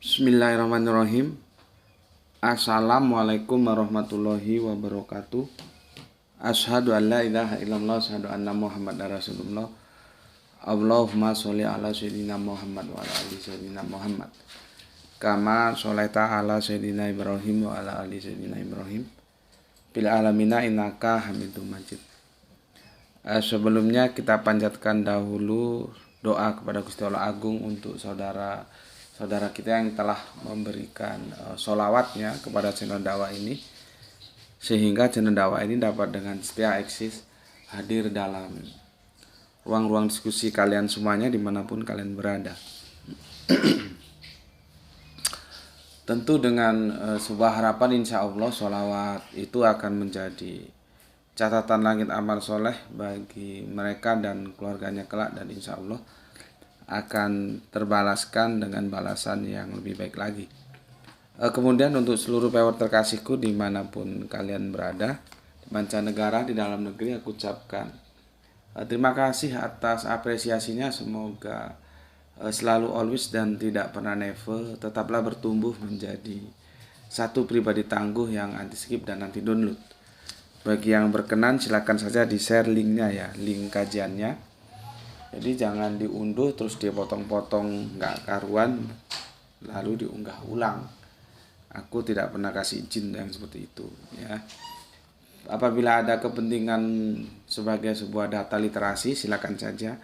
Bismillahirrahmanirrahim. Assalamualaikum warahmatullahi wabarakatuh. Asyhadu an la ilaha illallah, asyhadu anna Muhammadar Rasulullah. Allahumma sholli ala sayyidina Muhammad wa ala ali sayyidina Muhammad. Kama sholaita ala sayyidina Ibrahim wa ala ali sayyidina Ibrahim. Bil alamina innaka Hamidum Majid. Sebelumnya kita panjatkan dahulu doa kepada Gusti Allah Agung untuk saudara kita yang telah memberikan sholawatnya kepada channel dakwah ini, sehingga channel dakwah ini dapat dengan setia eksis hadir dalam ruang-ruang diskusi kalian semuanya dimanapun kalian berada. Tentu dengan sebuah harapan, insya Allah sholawat itu akan menjadi catatan langit amal soleh bagi mereka dan keluarganya kelak, dan insya Allah akan terbalaskan dengan balasan yang lebih baik lagi. Kemudian untuk seluruh pewer terkasihku dimanapun kalian berada, di mancanegara, di dalam negeri, aku ucapkan terima kasih atas apresiasinya. Semoga selalu always dan tidak pernah never tetaplah bertumbuh menjadi satu pribadi tangguh yang anti skip dan anti download. Bagi yang berkenan silakan saja di share linknya ya, link kajiannya. Jadi jangan diunduh terus dia potong-potong nggak karuan lalu diunggah ulang. Aku tidak pernah kasih izin yang seperti itu ya. Apabila ada kepentingan sebagai sebuah data literasi, silakan saja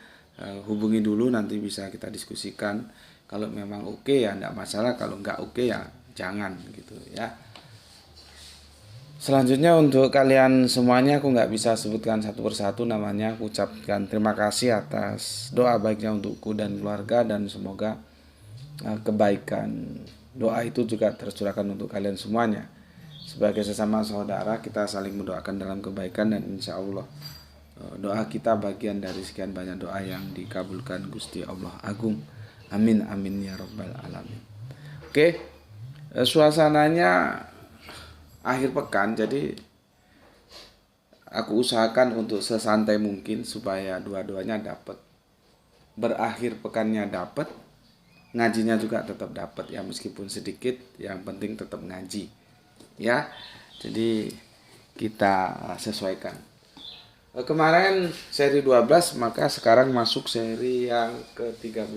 hubungi dulu, nanti bisa kita diskusikan. Kalau memang oke ya enggak masalah, kalau nggak oke ya jangan gitu ya. Selanjutnya untuk kalian semuanya, aku nggak bisa sebutkan satu persatu namanya. Aku ucapkan terima kasih atas doa baiknya untukku dan keluarga, dan semoga kebaikan doa itu juga tercurahkan untuk kalian semuanya. Sebagai sesama saudara, kita saling mendoakan dalam kebaikan, dan insya Allah doa kita bagian dari sekian banyak doa yang dikabulkan Gusti Allah Agung. Amin amin ya rabbal alamin. Oke, suasananya akhir pekan, jadi aku usahakan untuk sesantai mungkin supaya dua-duanya dapat. Berakhir pekannya dapat, ngajinya juga tetap dapat ya, meskipun sedikit, yang penting tetap ngaji ya. Jadi kita sesuaikan. Kemarin seri 12, maka sekarang masuk seri yang ke-13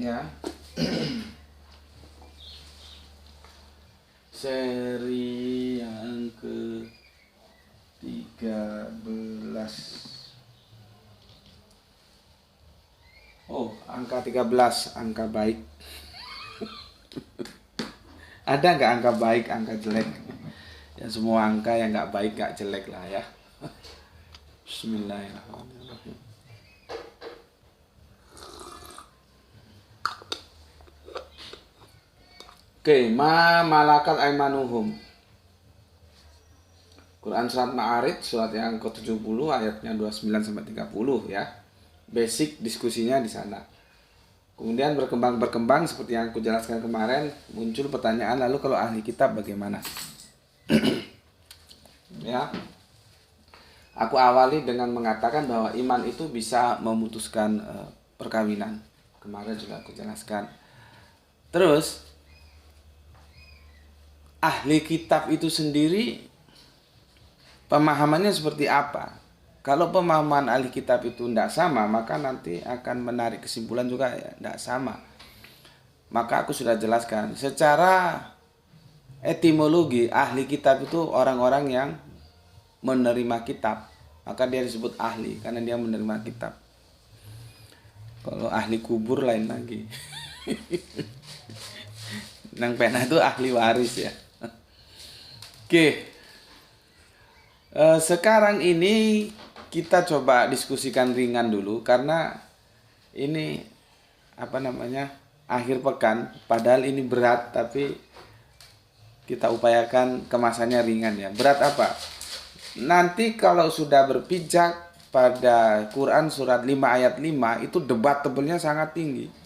ya. Seri yang ke-13. Oh, angka 13, angka baik. Ada nggak angka baik, angka jelek? Ya semua angka yang nggak baik, nggak jelek lah ya. Bismillahirrahmanirrahim. Oke, ma malakat aimanuhum. Quran surat Ma'arij, surat yang ke-70 ayatnya 29 sampai 30 ya. Basic diskusinya di sana. Kemudian berkembang seperti yang aku jelaskan kemarin, muncul pertanyaan, lalu kalau ahli kitab bagaimana? Ya. Aku awali dengan mengatakan bahwa iman itu bisa memutuskan perkawinan. Kemarin juga aku jelaskan. Terus ahli kitab itu sendiri pemahamannya seperti apa? Kalau pemahaman ahli kitab itu tidak sama, maka nanti akan menarik kesimpulan juga ya, tidak sama. Maka aku sudah jelaskan secara etimologi, ahli kitab itu orang-orang yang menerima kitab, maka dia disebut ahli karena dia menerima kitab. Kalau ahli kubur lain lagi. Nang pena itu ahli waris ya. Oke, sekarang ini kita coba diskusikan ringan dulu, karena ini akhir pekan, padahal ini berat, tapi kita upayakan kemasannya ringan ya. Berat apa? Nanti kalau sudah berpijak pada Quran surat 5 ayat 5, itu debatable-nya sangat tinggi.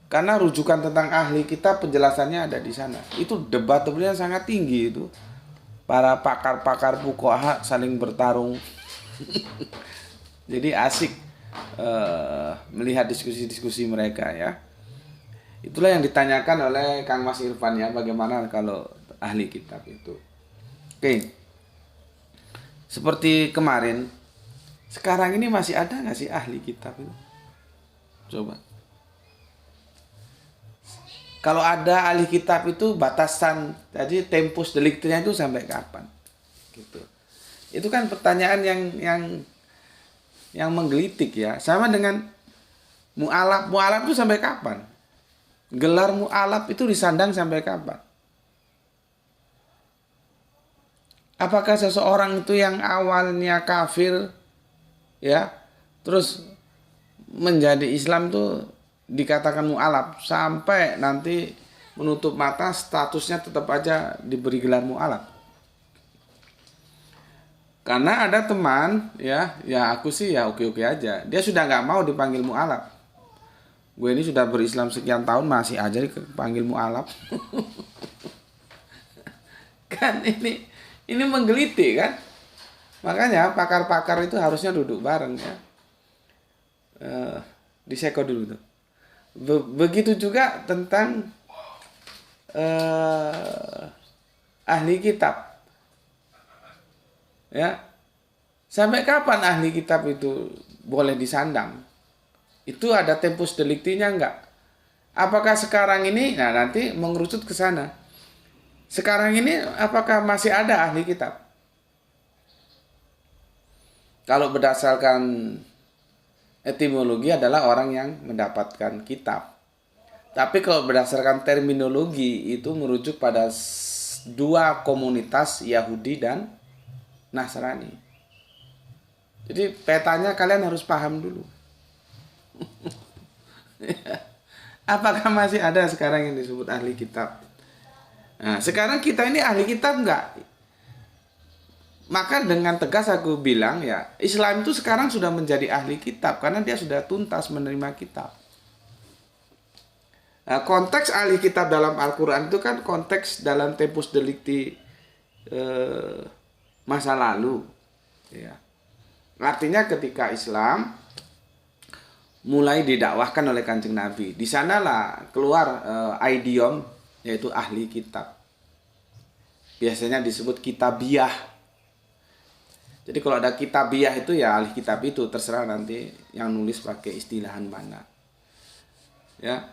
Karena rujukan tentang ahli kitab penjelasannya ada di sana. Itu debatable-nya sangat tinggi itu. Para pakar-pakar fuqaha saling bertarung. Jadi asik. melihat diskusi-diskusi mereka ya. Itulah yang ditanyakan oleh Kang Mas Irfan ya, bagaimana kalau ahli kitab itu. Oke. Seperti kemarin, sekarang ini masih ada nggak sih ahli kitab itu? Coba. Kalau ada ahli kitab itu batasan, jadi tempus delictnya itu sampai kapan? Gitu. Itu kan pertanyaan yang menggelitik ya. Sama dengan mu'alaf. Mu'alaf itu sampai kapan? Gelar mu'alaf itu disandang sampai kapan? Apakah seseorang itu yang awalnya kafir ya, terus menjadi Islam tuh dikatakan mu'alaf sampai nanti menutup mata statusnya tetap aja diberi gelar mu'alaf? Karena ada teman ya aku sih ya oke-oke aja. Dia sudah nggak mau dipanggil mu'alaf. Gue ini sudah berislam sekian tahun masih aja dipanggil mu'alaf. Kan ini menggelitik kan. Makanya pakar-pakar itu harusnya duduk bareng ya. Diseko dulu tuh. Begitu juga tentang ahli kitab. Ya. Sampai kapan ahli kitab itu boleh disandang? Itu ada tempus delictinya enggak? Apakah sekarang ini, nah nanti mengerucut ke sana. Sekarang ini apakah masih ada ahli kitab? Kalau berdasarkan etimologi adalah orang yang mendapatkan kitab. Tapi kalau berdasarkan terminologi itu merujuk pada dua komunitas Yahudi dan Nasrani. Jadi petanya kalian harus paham dulu. Apakah masih ada sekarang yang disebut ahli kitab? Nah, sekarang kita ini ahli kitab enggak? Maka dengan tegas aku bilang ya, Islam itu sekarang sudah menjadi ahli kitab karena dia sudah tuntas menerima kitab. Nah, konteks ahli kitab dalam Al-Quran itu kan konteks dalam tempus delicti masa lalu. Ya. Artinya ketika Islam mulai didakwahkan oleh Kanjeng Nabi, di sanalah keluar idiom yaitu ahli kitab. Biasanya disebut kitabiah. Jadi kalau ada kitabiah itu ya ahli kitab itu, terserah nanti yang nulis pakai istilahan mana. Ya.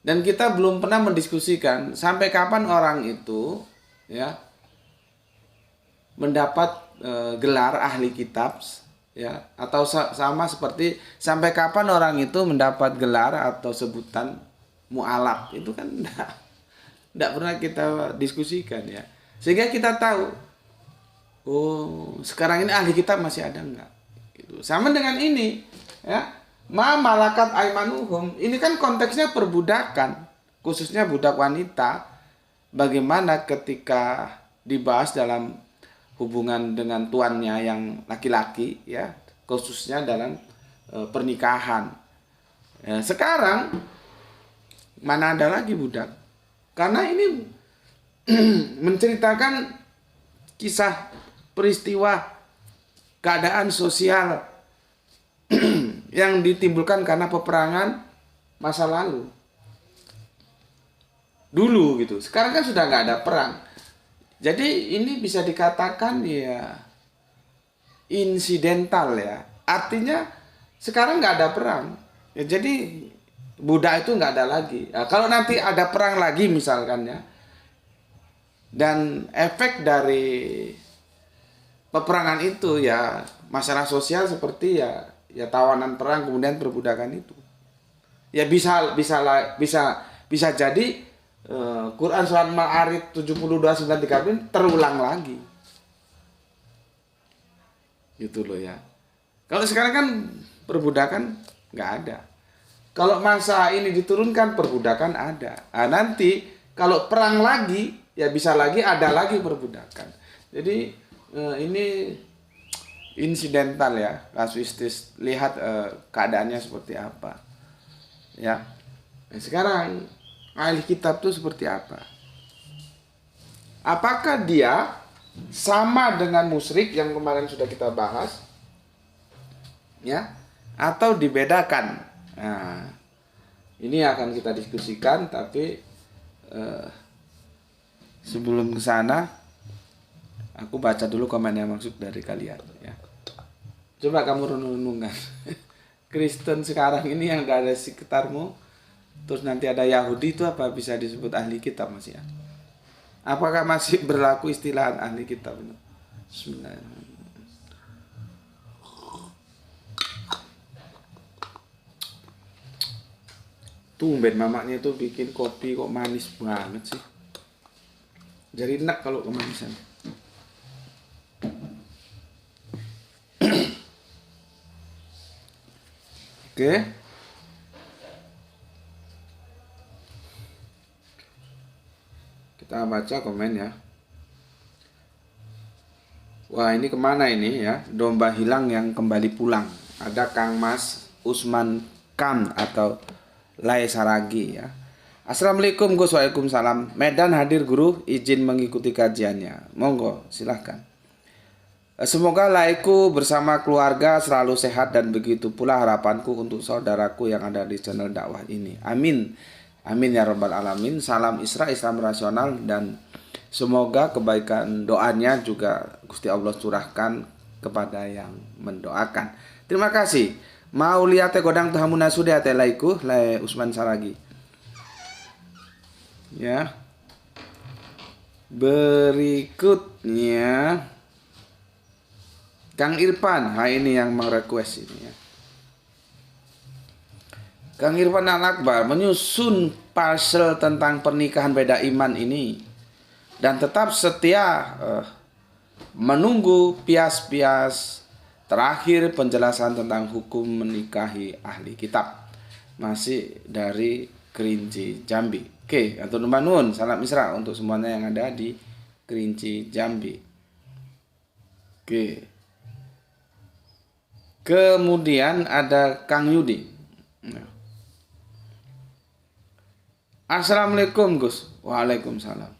Dan kita belum pernah mendiskusikan sampai kapan orang itu ya mendapat gelar ahli kitab. Ya, atau sama seperti sampai kapan orang itu mendapat gelar atau sebutan mu'alaf, itu kan enggak pernah kita diskusikan ya, sehingga kita tahu sekarang ini ahli kitab masih ada enggak gitu. Sama dengan ini ya, ma malakat aimanuhum, ini kan konteksnya perbudakan, khususnya budak wanita. Bagaimana ketika dibahas dalam hubungan dengan tuannya yang laki-laki ya, khususnya dalam pernikahan. Ya, sekarang mana ada lagi budak? Karena ini menceritakan kisah peristiwa keadaan sosial yang ditimbulkan karena peperangan masa lalu. Dulu gitu. Sekarang kan sudah nggak ada perang. Jadi ini bisa dikatakan ya insidental ya. Artinya sekarang nggak ada perang. Ya, jadi budak itu nggak ada lagi. Nah, kalau nanti ada perang lagi misalkan ya, dan efek dari peperangan itu ya masalah sosial seperti ya tawanan perang kemudian perbudakan itu. Ya bisa jadi Quran surat Ma'arij 72:9-30 terulang lagi. Gitu loh ya. Kalau sekarang kan perbudakan nggak ada. Kalau masa ini diturunkan perbudakan ada. Nah, nanti kalau perang lagi ya bisa lagi ada lagi perbudakan. Jadi ini insidental ya, kasuistis. Lihat keadaannya seperti apa. Ya. Nah, sekarang ahli kitab itu seperti apa? Apakah dia sama dengan musyrik yang kemarin sudah kita bahas? Ya. atau dibedakan. Nah, ini akan kita diskusikan, tapi sebelum ke sana aku baca dulu komen yang maksud dari kalian ya. Coba kamu renung-renungkan. Kristen sekarang ini yang gak ada sekitarmu, terus nanti ada Yahudi, itu apa bisa disebut ahli kitab masih ya? Apakah masih berlaku istilah ahli kitab itu? Bismillahirrahmanirrahim. Tumben mamanya itu bikin kopi kok manis banget sih. Jadi enak kalau kemanisan. Oke. Kita baca komen ya. Wah, ini kemana ini ya? Domba hilang yang kembali pulang. Ada Kang Mas Usman Kam atau Lai Saragi ya. Assalamualaikum Gus. Waalaikumsalam. Medan hadir guru, izin mengikuti kajiannya. Monggo, silahkan. Semoga Laiku bersama keluarga selalu sehat dan begitu pula harapanku untuk saudaraku yang ada di channel dakwah ini. Amin. Amin ya rabbal alamin. Salam Islam rasional, dan semoga kebaikan doanya juga Gusti Allah curahkan kepada yang mendoakan. Terima kasih. Mau lihat godang tahamuna sudah teh Laiku, Lai Usman Saragi. Ya. Berikutnya Kang Irfan, ini yang merequest ini ya. Kang Irfan Al-Akbar menyusun pasal tentang pernikahan beda iman ini dan tetap setia menunggu pias-pias terakhir penjelasan tentang hukum menikahi ahli kitab. Masih dari Kerinci Jambi. Oke, atur numbun nuwun, salam misra untuk semuanya yang ada di Kerinci Jambi. Oke. Kemudian ada Kang Yudi. Assalamualaikum Gus. Waalaikumsalam.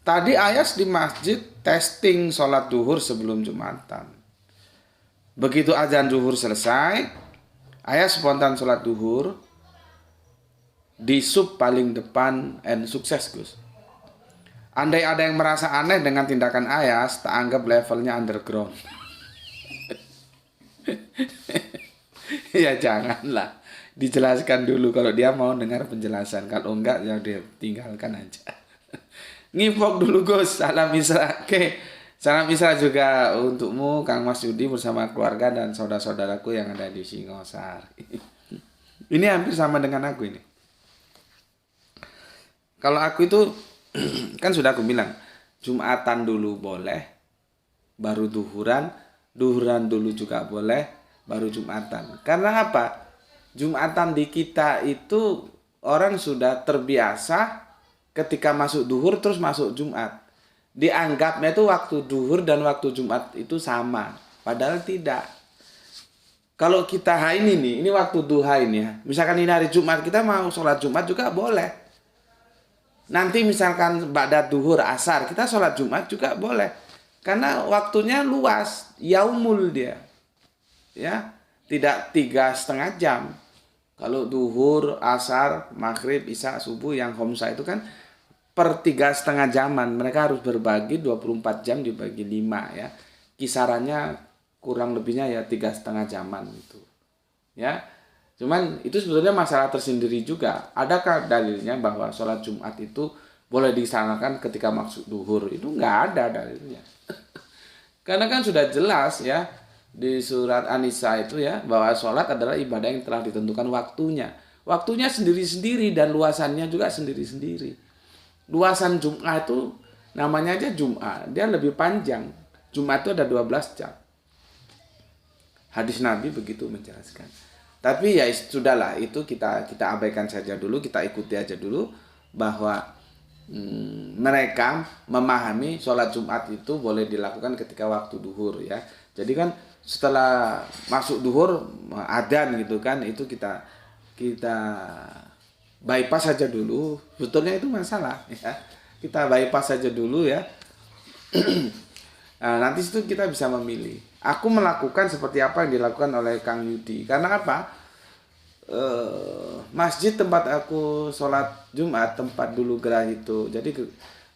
Tadi Ayas di masjid testing sholat duhur sebelum Jumatan. Begitu azan duhur selesai, Ayas spontan sholat duhur di sub paling depan, and sukses Gus. Andai ada yang merasa aneh dengan tindakan Ayas, tak anggap levelnya underground. Ya janganlah, dijelaskan dulu kalau dia mau dengar penjelasan. Kalau enggak ya dia tinggalkan aja. Ngipok dulu Gus, salam misra. Oke, salam misra juga untukmu Kang Mas Yudi bersama keluarga dan saudara-saudaraku yang ada di Singosar. Ini hampir sama dengan aku ini. Kalau aku itu kan sudah aku bilang, Jumatan dulu boleh, baru duhuran, duhuran dulu juga boleh, baru Jumatan. Karena apa? Jumatan di kita itu orang sudah terbiasa ketika masuk duhur terus masuk Jumat. Dianggapnya itu waktu duhur dan waktu Jumat itu sama. Padahal tidak. Kalau kita ini waktu duha ini ya. Misalkan ini hari Jumat, kita mau sholat Jumat juga boleh. Nanti misalkan ba'da duhur asar, kita sholat Jumat juga boleh. Karena waktunya luas, yaumul dia. Ya, tidak 3,5 jam. Kalau duhur, asar, maghrib, isya, subuh yang khamsah itu kan per 3,5 jaman. Mereka harus berbagi 24 jam dibagi 5 ya. Kisarannya kurang lebihnya ya 3,5 jaman itu. Ya. Cuman itu sebetulnya masalah tersendiri juga. Adakah dalilnya bahwa sholat Jumat itu boleh dilaksanakan ketika masuk duhur? Itu nggak ada dalilnya. Karena kan sudah jelas ya di surat An-Nisa itu ya, bahwa sholat adalah ibadah yang telah ditentukan waktunya. Waktunya sendiri-sendiri dan luasannya juga sendiri-sendiri. Luasan Jum'ah itu namanya aja Jum'ah, dia lebih panjang. Jum'ah itu ada 12 jam. Hadis Nabi begitu menjelaskan. Tapi ya sudahlah, itu kita abaikan saja dulu, kita ikuti aja dulu bahwa mereka memahami sholat Jumat itu boleh dilakukan ketika waktu duhur ya. Jadi kan setelah masuk duhur adzan gitu kan, itu kita bypass saja dulu. Sebetulnya itu masalah ya. Kita bypass saja dulu ya. Nah, nanti situ kita bisa memilih. Aku melakukan seperti apa yang dilakukan oleh Kang Yudi. Karena apa? Masjid tempat aku sholat Jumat, tempat dulu Gerah itu. Jadi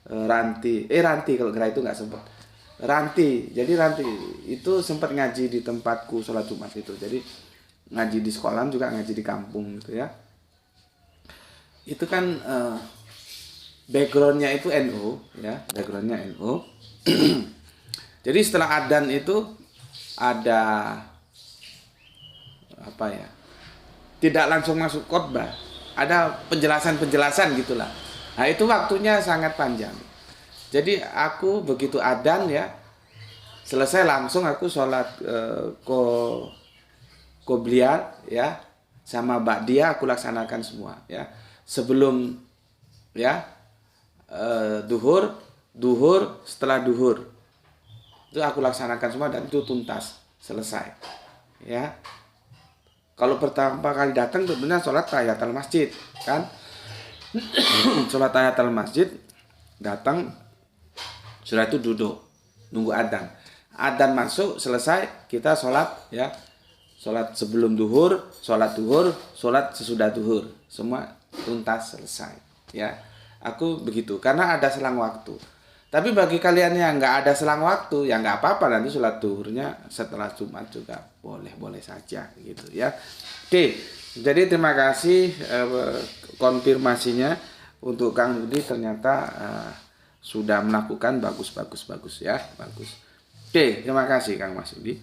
Ranti kalau Gerah itu nggak sempat. Ranti itu sempat ngaji di tempatku sholat Jumat itu. Jadi ngaji di sekolah juga ngaji di kampung gitu ya. Itu kan backgroundnya itu NU ya, backgroundnya NU. Jadi setelah adzan itu ada apa ya? Tidak langsung masuk khotbah, ada penjelasan gitulah. Nah, itu waktunya sangat panjang. Jadi aku begitu adzan ya, selesai langsung aku sholat qobliyah ya, sama ba'diyah aku laksanakan semua ya. Sebelum ya duhur, setelah duhur itu aku laksanakan semua dan itu tuntas selesai ya. Kalau pertama kali datang tentunya sholat tahiyatul masjid kan. Sholat tahiyatul masjid, datang setelah itu duduk nunggu adzan. Adzan masuk selesai kita sholat ya. Sholat sebelum duhur, sholat sesudah duhur, semua tuntas selesai ya. Aku begitu karena ada selang waktu. Tapi bagi kalian yang nggak ada selang waktu, ya nggak apa-apa, nanti sholat duhurnya setelah Jumat juga boleh saja gitu ya. Oke, jadi terima kasih konfirmasinya untuk Kang Yudi, ternyata sudah melakukan bagus ya, bagus. Oke, terima kasih Kang Mas Yudi.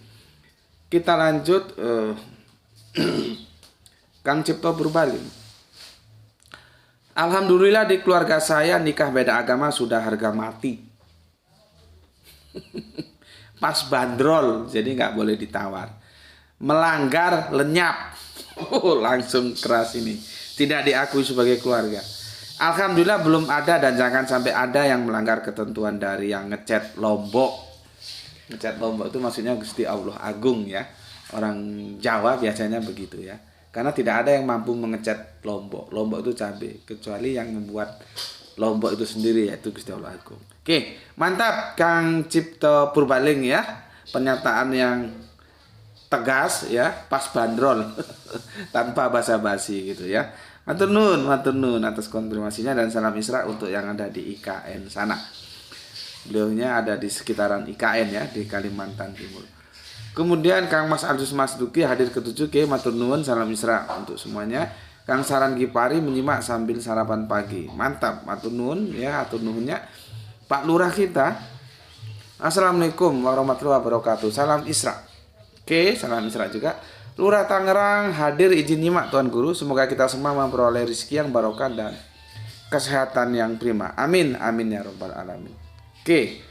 Kita lanjut Kang Cipto Purbalingga. Alhamdulillah di keluarga saya nikah beda agama sudah harga mati. Pas bandrol, jadi nggak boleh ditawar. Melanggar lenyap. Langsung keras ini. Tidak diakui sebagai keluarga. Alhamdulillah belum ada dan jangan sampai ada yang melanggar ketentuan dari yang ngecat Lombok. Ngecat Lombok itu maksudnya Gusti Allah Agung ya. Orang Jawa biasanya begitu ya. Karena tidak ada yang mampu mengecat Lombok. Lombok itu cabai, kecuali yang membuat Lombok itu sendiri, yaitu Gusti Allah Agung. Oke, mantap Kang Cipto Purbalingga ya. Pernyataan yang tegas ya, pas bandrol. Tanpa basa-basi gitu ya. Matur nuwun atas konfirmasinya dan salam Isra untuk yang ada di IKN sana. Beliaunya ada di sekitaran IKN ya, di Kalimantan Timur. Kemudian Kang Mas Aldus Mas Duki hadir ke-7, matur nuwun, salam Isra untuk semuanya. Kang Saran Gipari menyimak sambil sarapan pagi. Mantap, matur nuwun ya, atur nuwunnya. Pak Lurah kita. Assalamualaikum warahmatullahi wabarakatuh. Salam Isra. Oke, salam Isra juga. Lurah Tangerang hadir izin nyimak Tuan Guru. Semoga kita semua memperoleh rezeki yang barokah dan kesehatan yang prima. Amin, amin ya rabbal alamin. Oke,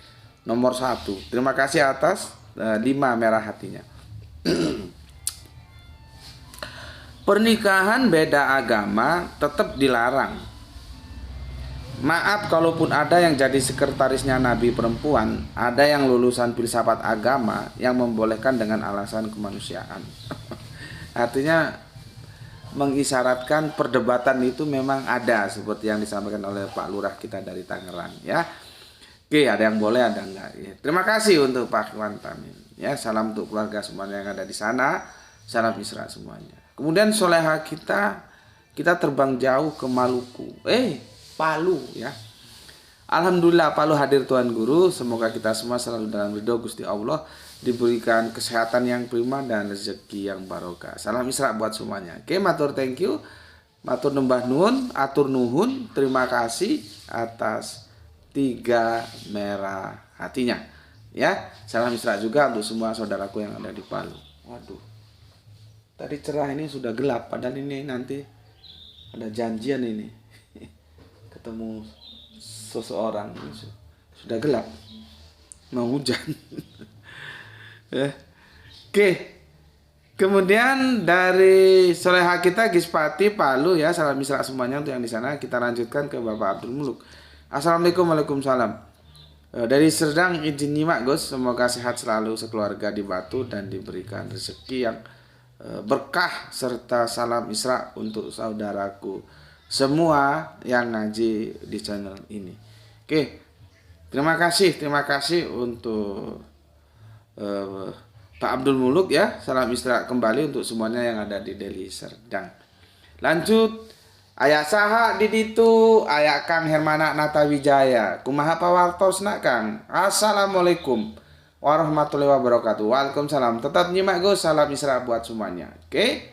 nomor 1. Terima kasih atas 5 merah hatinya. Pernikahan beda agama tetap dilarang. Maaf kalaupun ada yang jadi sekretarisnya Nabi perempuan, ada yang lulusan filsafat agama yang membolehkan dengan alasan kemanusiaan. Artinya mengisyaratkan perdebatan itu memang ada seperti yang disampaikan oleh Pak Lurah kita dari Tangerang ya. Oke, ada yang boleh, ada enggak. Ya, terima kasih untuk Pak Iwan Tamin. Ya, salam untuk keluarga semuanya yang ada di sana. Salam Isra semuanya. Kemudian soleha kita terbang jauh ke Maluku. Palu ya. Alhamdulillah Palu hadir Tuan Guru. Semoga kita semua selalu dalam ridho Gusti Allah, diberikan kesehatan yang prima dan rezeki yang barokah. Salam Isra buat semuanya. Oke, matur thank you. Matur nembah nuhun, atur nuhun. Terima kasih atas 3 merah hatinya ya. Salam Isra juga untuk semua saudaraku yang ada di Palu. Waduh, tadi cerah, ini sudah gelap, padahal ini nanti ada janjian ini ketemu seseorang. Sudah gelap, mau hujan. Oke. Kemudian dari soleha kita Gispati Palu ya, salam Isra semuanya untuk yang di sana. Kita lanjutkan ke Bapak Abdul Muluk. Assalamualaikum, waalaikumsalam. Dari Serdang izin nyimak Gus, semoga sehat selalu sekeluarga di Batu dan diberikan rezeki yang berkah serta salam Isra untuk saudaraku semua yang ngaji di channel ini. Oke, terima kasih untuk eh, Pak Abdul Muluk ya. Salam istirahat kembali untuk semuanya yang ada di Deli Serdang. Lanjut. Ayak saha di ditu, ayak Kang Hermana Natawijaya. Kumaha pawartosna Kang. Assalamualaikum warahmatullahi wabarakatuh. Waalaikumsalam. Tetap nyimak Gus. Salam istirahat buat semuanya. Oke.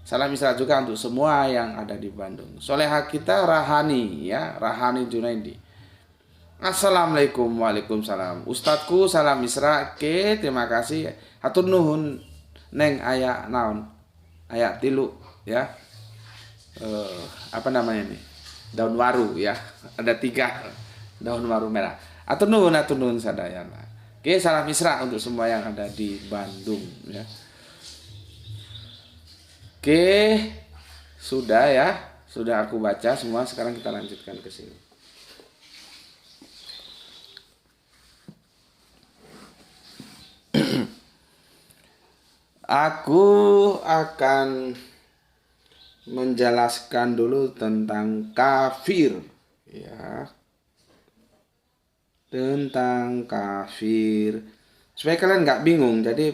Salam istirahat juga untuk semua yang ada di Bandung. Soleha kita Rahani ya, Rahani Junaidi. Assalamualaikum. Waalaikumsalam. Ustadku salam istirahat. Oke, terima kasih. Hatur nuhun neng ayak naon. Ayak tilu ya. Apa namanya nih, daun waru ya, ada 3 daun waru merah. Atur nuhun sadayana. Oke, salam isra untuk semua yang ada di Bandung ya. Oke, sudah ya, sudah aku baca semua. Sekarang kita lanjutkan ke sini. Aku akan menjelaskan dulu tentang kafir ya, tentang kafir supaya kalian nggak bingung. Jadi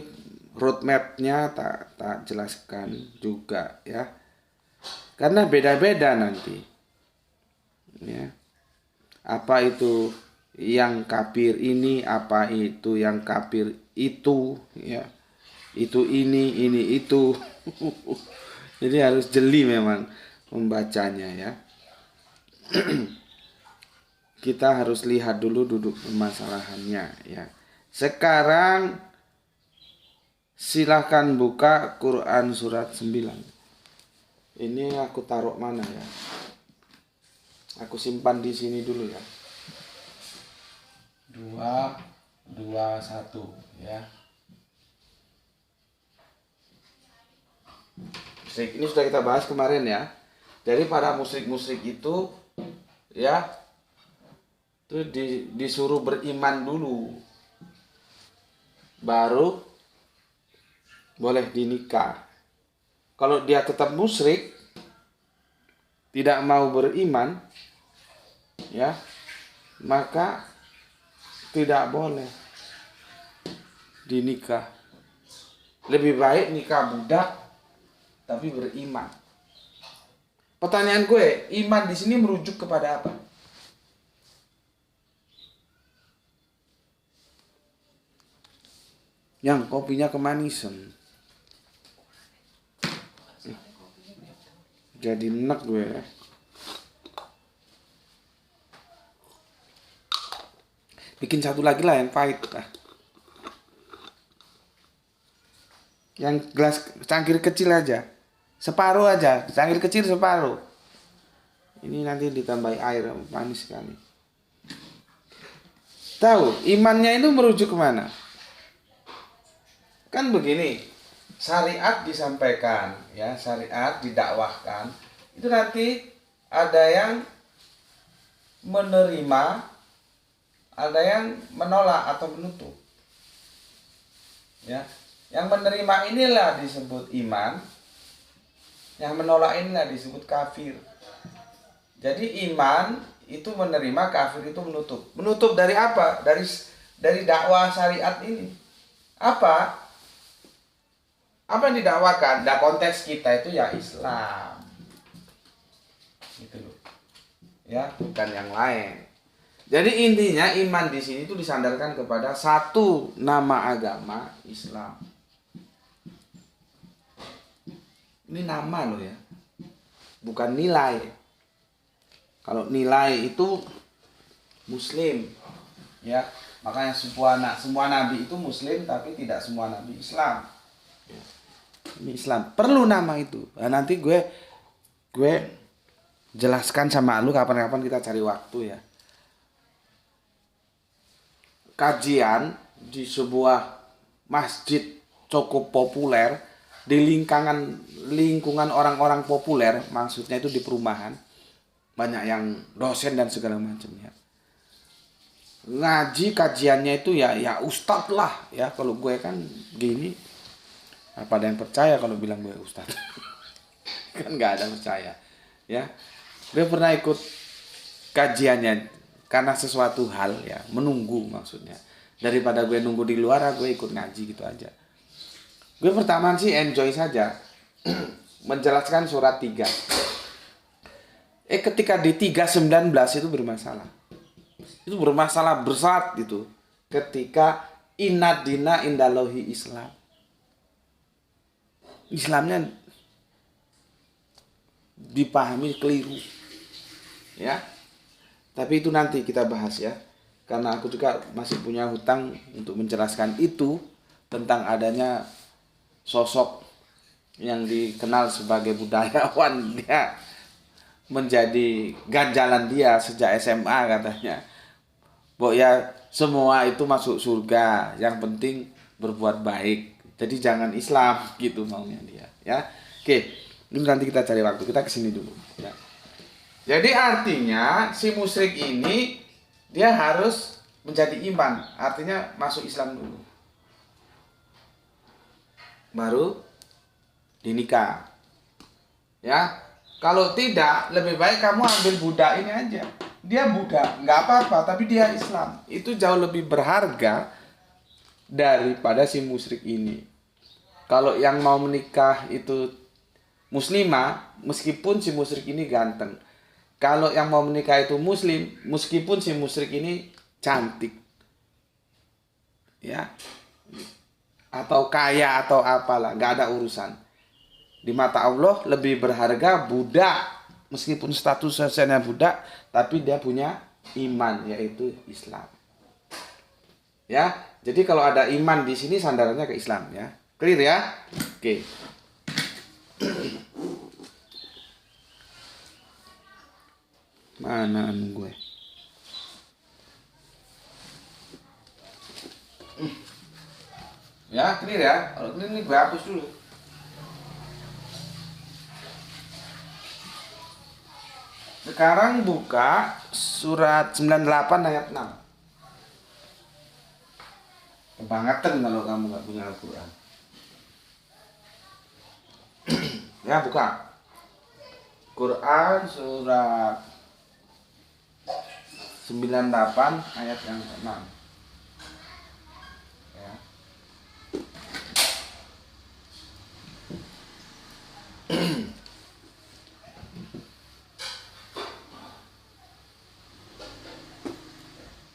roadmapnya tak jelaskan juga ya, karena beda-beda nanti ya. Apa itu yang kafir ini, apa itu yang kafir itu ya, itu ini itu. Jadi harus jeli memang membacanya ya. Kita harus lihat dulu duduk permasalahannya ya. Sekarang silahkan buka Quran surat 9. Ini aku taruh mana ya? Aku simpan di sini dulu ya. 2, 2, 1 ya. Ini sudah kita bahas kemarin ya. Jadi para musyrik itu ya, itu disuruh beriman dulu, baru boleh dinikah. Kalau dia tetap musyrik, tidak mau beriman ya, maka tidak boleh dinikah. Lebih baik nikah budak tapi beriman. Pertanyaan gue, iman di sini merujuk kepada apa? Yang kopinya kemanisan. Jadi enak gue ya. Bikin satu lagi lah yang pahit lah. Yang gelas cangkir kecil aja. Separuh aja, cangkir kecil separuh. Ini nanti ditambahi air, manis sekali. Tahu, imannya itu merujuk kemana? Kan begini, syariat disampaikan, ya, syariat didakwahkan. Itu nanti ada yang menerima, ada yang menolak atau menutup. Ya, yang menerima inilah disebut iman. Yang menolak inilah disebut kafir. Jadi iman itu menerima, kafir itu menutup. Menutup dari apa? Dari dakwah syariat ini. Apa? Apa yang didakwakan? Nah, konteks kita itu ya Islam. Gitu loh. Ya, bukan yang lain. Jadi intinya iman di sini itu disandarkan kepada satu nama agama, Islam. Ini nama loh ya, bukan nilai. Kalau nilai itu Muslim, ya. Makanya semua nabi itu Muslim, tapi tidak semua nabi Islam. Ini Islam perlu nama itu. Nah, nanti gue jelaskan sama lu kapan-kapan kita cari waktu ya. Kajian di sebuah masjid cukup populer. Di lingkungan orang-orang populer, maksudnya itu di perumahan, banyak yang dosen dan segala macamnya. Ngaji kajiannya itu ya ustadz lah ya. Kalau gue kan gini, apa ada yang percaya kalau bilang gue ustadz? Kan nggak ada percaya ya. Gue pernah ikut kajiannya karena sesuatu hal ya, menunggu maksudnya. Daripada gue nunggu di luar, gue ikut ngaji gitu aja. Gue pertama sih enjoy saja menjelaskan surat 3. Ketika di 3:19 itu bermasalah. Itu bermasalah berat gitu. Ketika inna dina indalohi Islam. Islamnya dipahami keliru. Ya. Tapi itu nanti kita bahas ya. Karena aku juga masih punya hutang untuk menjelaskan itu tentang adanya sosok yang dikenal sebagai budayawan. Dia menjadi ganjalan dia sejak SMA katanya. Bahwa ya semua itu masuk surga, yang penting berbuat baik. Jadi jangan Islam gitu maunya dia, ya. Oke, ini nanti kita cari waktu, kita kesini dulu. Ya. Jadi artinya si musyrik ini dia harus menjadi iman, artinya masuk Islam dulu, baru dinikah. Ya, kalau tidak lebih baik kamu ambil budak ini aja. Dia budak, nggak apa-apa, tapi dia Islam. Itu jauh lebih berharga daripada si musyrik ini. Kalau yang mau menikah itu muslimah, meskipun si musyrik ini ganteng. Kalau yang mau menikah itu muslim, meskipun si musyrik ini cantik. Ya. Atau kaya atau apalah, nggak ada urusan. Di mata Allah lebih berharga budak, meskipun status sosialnya budak, tapi dia punya iman, yaitu Islam. Ya, jadi kalau ada iman di sini sandarannya ke Islam, ya. Clear ya? Oke. Mana gue? Ya, clear ya. Kalau clear ini gue hapus dulu. Sekarang buka surat 98 ayat 6. Kebangetan kalau kamu nggak punya Al-Quran. Ya, buka. Quran surat 98 ayat yang ke-6. Ya.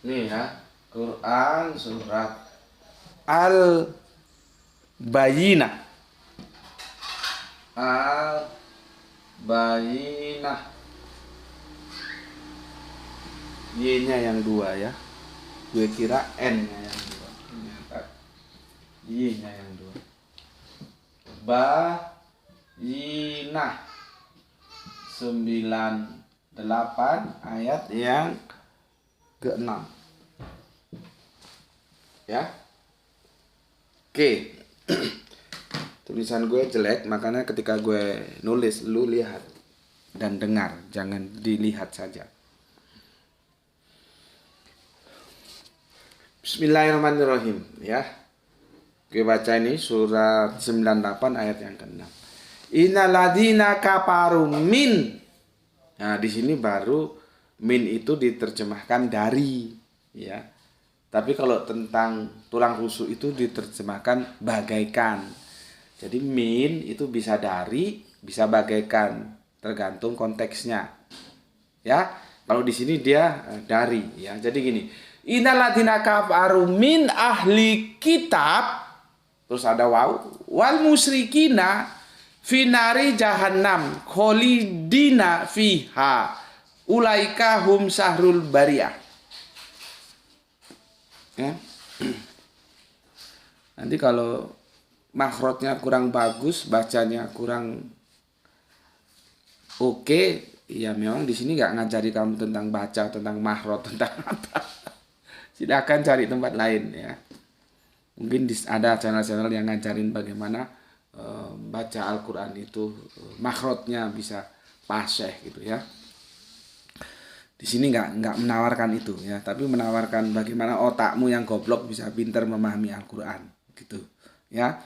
Nih ya, Quran surat Al-Bayyinah. Al-Bayyinah. Y-nya yang 2 ya. Gue kira N-nya yang 2. Ternyata Y-nya yang 2. Bayyinah 98 ayat yang ke-6. Ya. Oke. Tulisan gue jelek, makanya ketika gue nulis lu lihat dan dengar, jangan dilihat saja. Bismillahirrahmanirrahim, ya. Gue baca ini surat 98 ayat yang ke-6. Innalladzina kafaru min. Nah, di sini baru min itu diterjemahkan dari, ya. Tapi kalau tentang tulang rusuk itu diterjemahkan bagaikan. Jadi min itu bisa dari, bisa bagaikan, tergantung konteksnya. Ya, kalau di sini dia dari, ya. Jadi gini, innalladzina kafaru min ahli kitab, terus ada waw, wal musyrikina finari jahannam kholidina fiha ulaika hum sahrul bariyah. Ya. Nanti kalau makhrajnya kurang bagus, bacanya kurang oke, ya memang di sini nggak ngajari kamu tentang baca, tentang makhraj, tentang apa. Silakan cari tempat lain, ya. Mungkin ada channel-channel yang ngajarin bagaimana baca Al-Quran itu makhrajnya bisa fasih gitu, ya. Di sini nggak menawarkan itu, ya, tapi menawarkan bagaimana otakmu yang goblok bisa pintar memahami Al-Quran gitu, ya.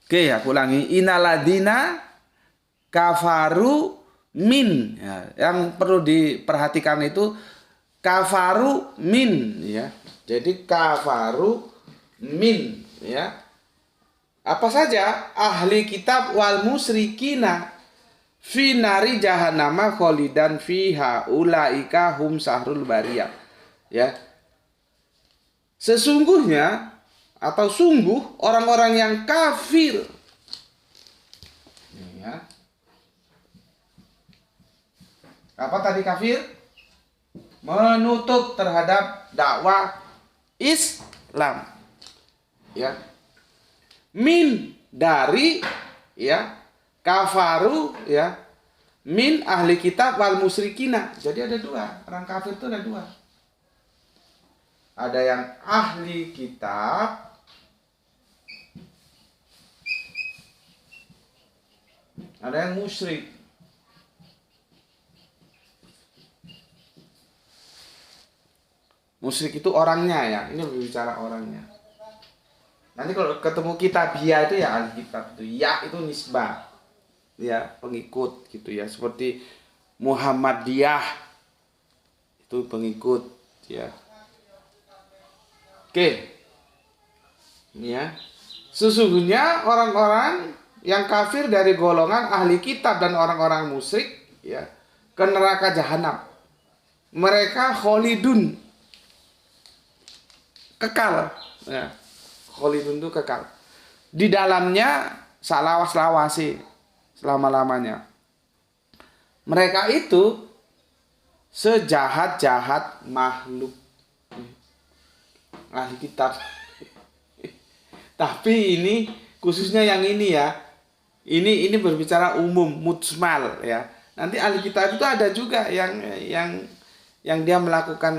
Oke, aku ulangi, innalladzina kafaru min, ya. Yang perlu diperhatikan itu kafaru min, ya. Jadi kafaru min, ya. Apa saja? Ahli kitab wal musyrikina fi nari jahannama kholidan fiha ulaika hum sahrul bariyah. Ya. Sesungguhnya atau sungguh orang-orang yang kafir. Ya. Apa tadi kafir? Menutup terhadap dakwah Islam. Ya. Min dari, ya, kafaru, ya, min ahli kitab wal musyrikina. Jadi ada dua, orang kafir itu ada dua. Ada yang ahli kitab, ada yang musyrik. Musyrik itu orangnya, ya. Ini berbicara orangnya. Nanti kalau ketemu kitabiah itu ya ahli kitab itu, ya itu nisbah, ya pengikut gitu ya, seperti Muhammadiyah itu pengikut, ya. Oke, ini ya. Sesungguhnya orang-orang yang kafir dari golongan ahli kitab dan orang-orang musyrik, ya, ke neraka jahanam. Mereka kholidun, kekal, ya. Kholidun itu kekal. Di dalamnya salawas-lawasi selama-lamanya. Mereka itu sejahat-jahat makhluk. Ahli kitab. Tapi ini khususnya yang ini, ya. Ini berbicara umum, mujmal, ya. Nanti ahli kitab itu ada juga yang dia melakukan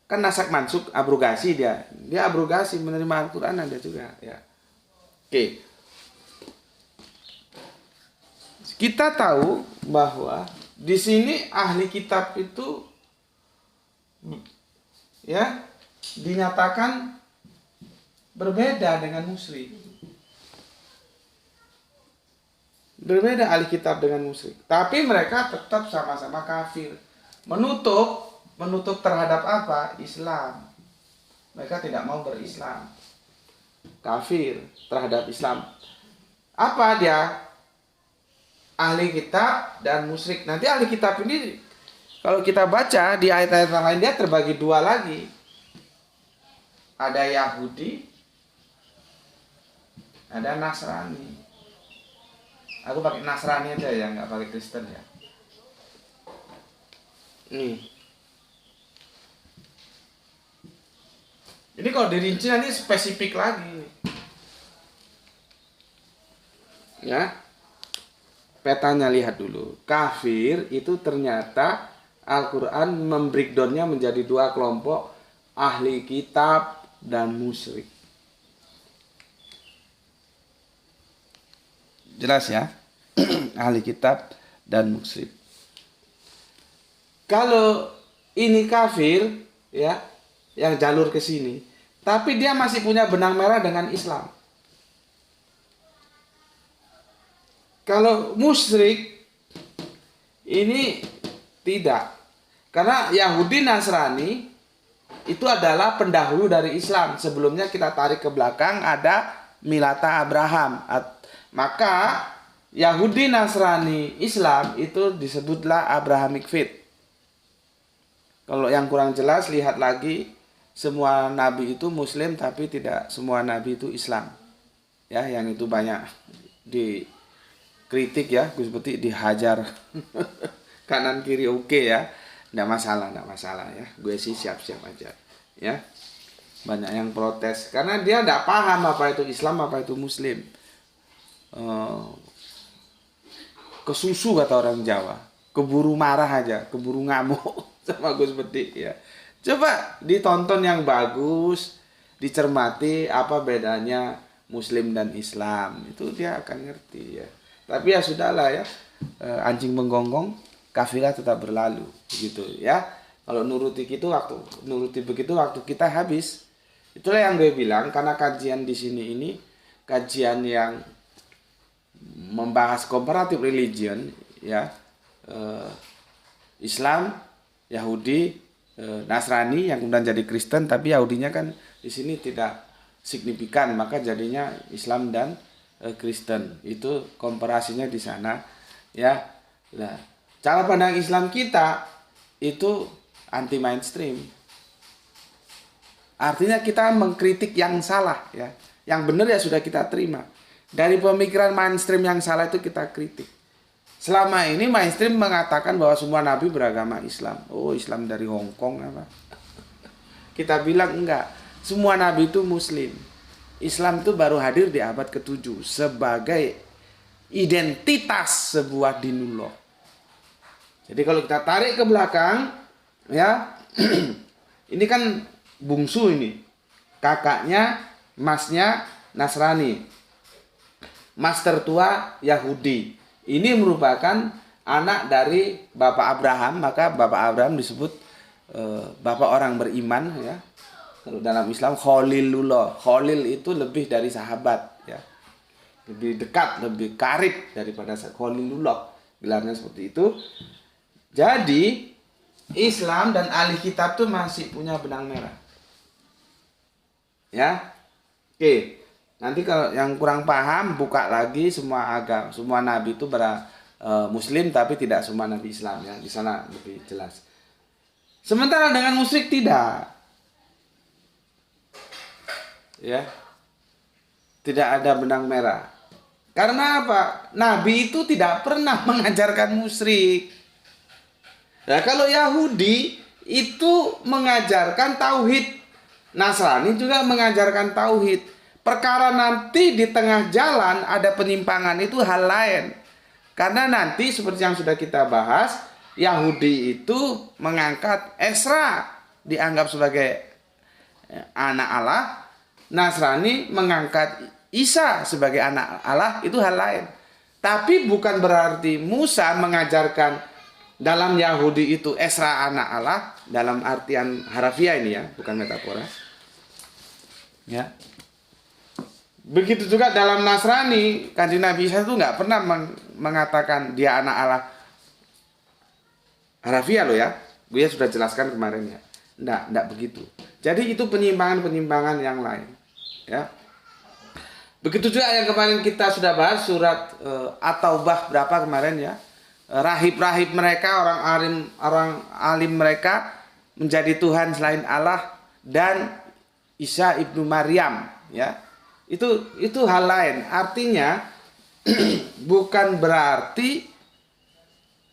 kan nasak mansuk, abrogasi dia abrogasi, menerima Al-Quran ada juga, ya. Oke, kita tahu bahwa di sini ahli kitab itu, ya, dinyatakan berbeda dengan musyrik. Berbeda ahli kitab dengan musyrik, tapi mereka tetap sama-sama kafir. Menutup terhadap apa? Islam. Mereka tidak mau berislam. Kafir terhadap Islam. Apa dia? Ahli kitab dan musyrik. Nanti ahli kitab ini kalau kita baca di ayat-ayat yang lain, dia terbagi dua lagi. Ada Yahudi, ada Nasrani. Aku pakai Nasrani aja ya, nggak pakai Kristen, ya. Nih. Ini kalau dirinci nanti spesifik lagi. Ya. Petanya lihat dulu. Kafir itu ternyata Al-Quran membreakdownnya menjadi dua kelompok. Ahli kitab dan musyrik. Jelas, ya. Ahli kitab dan musyrik. Kalau ini kafir, ya, yang jalur ke sini, tapi dia masih punya benang merah dengan Islam. Kalau musyrik ini tidak. Karena Yahudi Nasrani itu adalah pendahulu dari Islam. Sebelumnya kita tarik ke belakang ada Milata Abraham. Maka Yahudi Nasrani Islam itu disebutlah Abrahamic Faith. Kalau yang kurang jelas lihat lagi. Semua nabi itu muslim, tapi tidak semua nabi itu Islam. Ya, yang itu banyak dikritik, ya, Gus Peti dihajar kanan kiri, oke, ya. Enggak masalah, ya. Gue sih siap-siap aja, ya. Banyak yang protes karena dia enggak paham apa itu Islam, apa itu muslim. Kesusu kata orang Jawa. Keburu marah aja, keburu ngamuk sama Gus Peti, ya. Coba ditonton yang bagus, dicermati apa bedanya Muslim dan Islam, itu dia akan ngerti, ya. Tapi ya sudahlah, ya, anjing menggonggong, kafilah tetap berlalu, gitu, ya. Kalau nuruti begitu waktu kita habis. Itulah yang gue bilang, karena kajian di sini ini kajian yang membahas comparative religion, ya, Islam Yahudi, Nasrani yang kemudian jadi Kristen, tapi Yahudinya kan di sini tidak signifikan, maka jadinya Islam dan Kristen. Itu komparasinya di sana, ya. Nah, cara pandang Islam kita itu anti mainstream. Artinya kita mengkritik yang salah, ya. Yang benar ya sudah kita terima. Dari pemikiran mainstream yang salah itu kita kritik. Selama ini mainstream mengatakan bahwa semua nabi beragama Islam. Oh, Islam dari Hong Kong apa? Kita bilang enggak. Semua nabi itu muslim. Islam itu baru hadir di abad ke-7 sebagai identitas sebuah dinullah. Jadi kalau kita tarik ke belakang, ya, ini kan bungsu ini. Kakaknya, masnya Nasrani. Mas tertua Yahudi. Ini merupakan anak dari Bapak Abraham, maka Bapak Abraham disebut Bapak orang beriman, ya. Kalau dalam Islam Khalilullah. Khalil itu lebih dari sahabat, ya. Lebih dekat, lebih karib daripada Khalilullah. Gelarnya seperti itu. Jadi Islam dan ahli kitab itu masih punya benang merah. Ya. Oke. Nanti kalau yang kurang paham buka lagi semua agama, semua nabi itu muslim tapi tidak semua nabi Islam, ya. Di sana lebih jelas. Sementara dengan musyrik tidak. Ya. Tidak ada benang merah. Karena apa? Nabi itu tidak pernah mengajarkan musyrik. Nah, kalau Yahudi itu mengajarkan tauhid. Nasrani juga mengajarkan tauhid. Perkara nanti di tengah jalan ada penyimpangan itu hal lain. Karena nanti seperti yang sudah kita bahas, Yahudi itu mengangkat Esra dianggap sebagai anak Allah, Nasrani mengangkat Isa sebagai anak Allah, itu hal lain. Tapi bukan berarti Musa mengajarkan dalam Yahudi itu Esra anak Allah dalam artian harafiah ini, ya, bukan metafora. Ya. Begitu juga dalam Nasrani, Kanjeng Nabi Isa itu nggak pernah mengatakan dia anak Allah. Harafiah loh, ya. Gue sudah jelaskan kemarin, ya. Nggak begitu. Jadi itu penyimpangan-penyimpangan yang lain, ya. Begitu juga yang kemarin kita sudah bahas surat At-Taubah berapa kemarin, ya. Rahib-rahib mereka, orang alim mereka menjadi Tuhan selain Allah dan Isa ibnu Maryam, ya. Itu hal lain. Artinya bukan berarti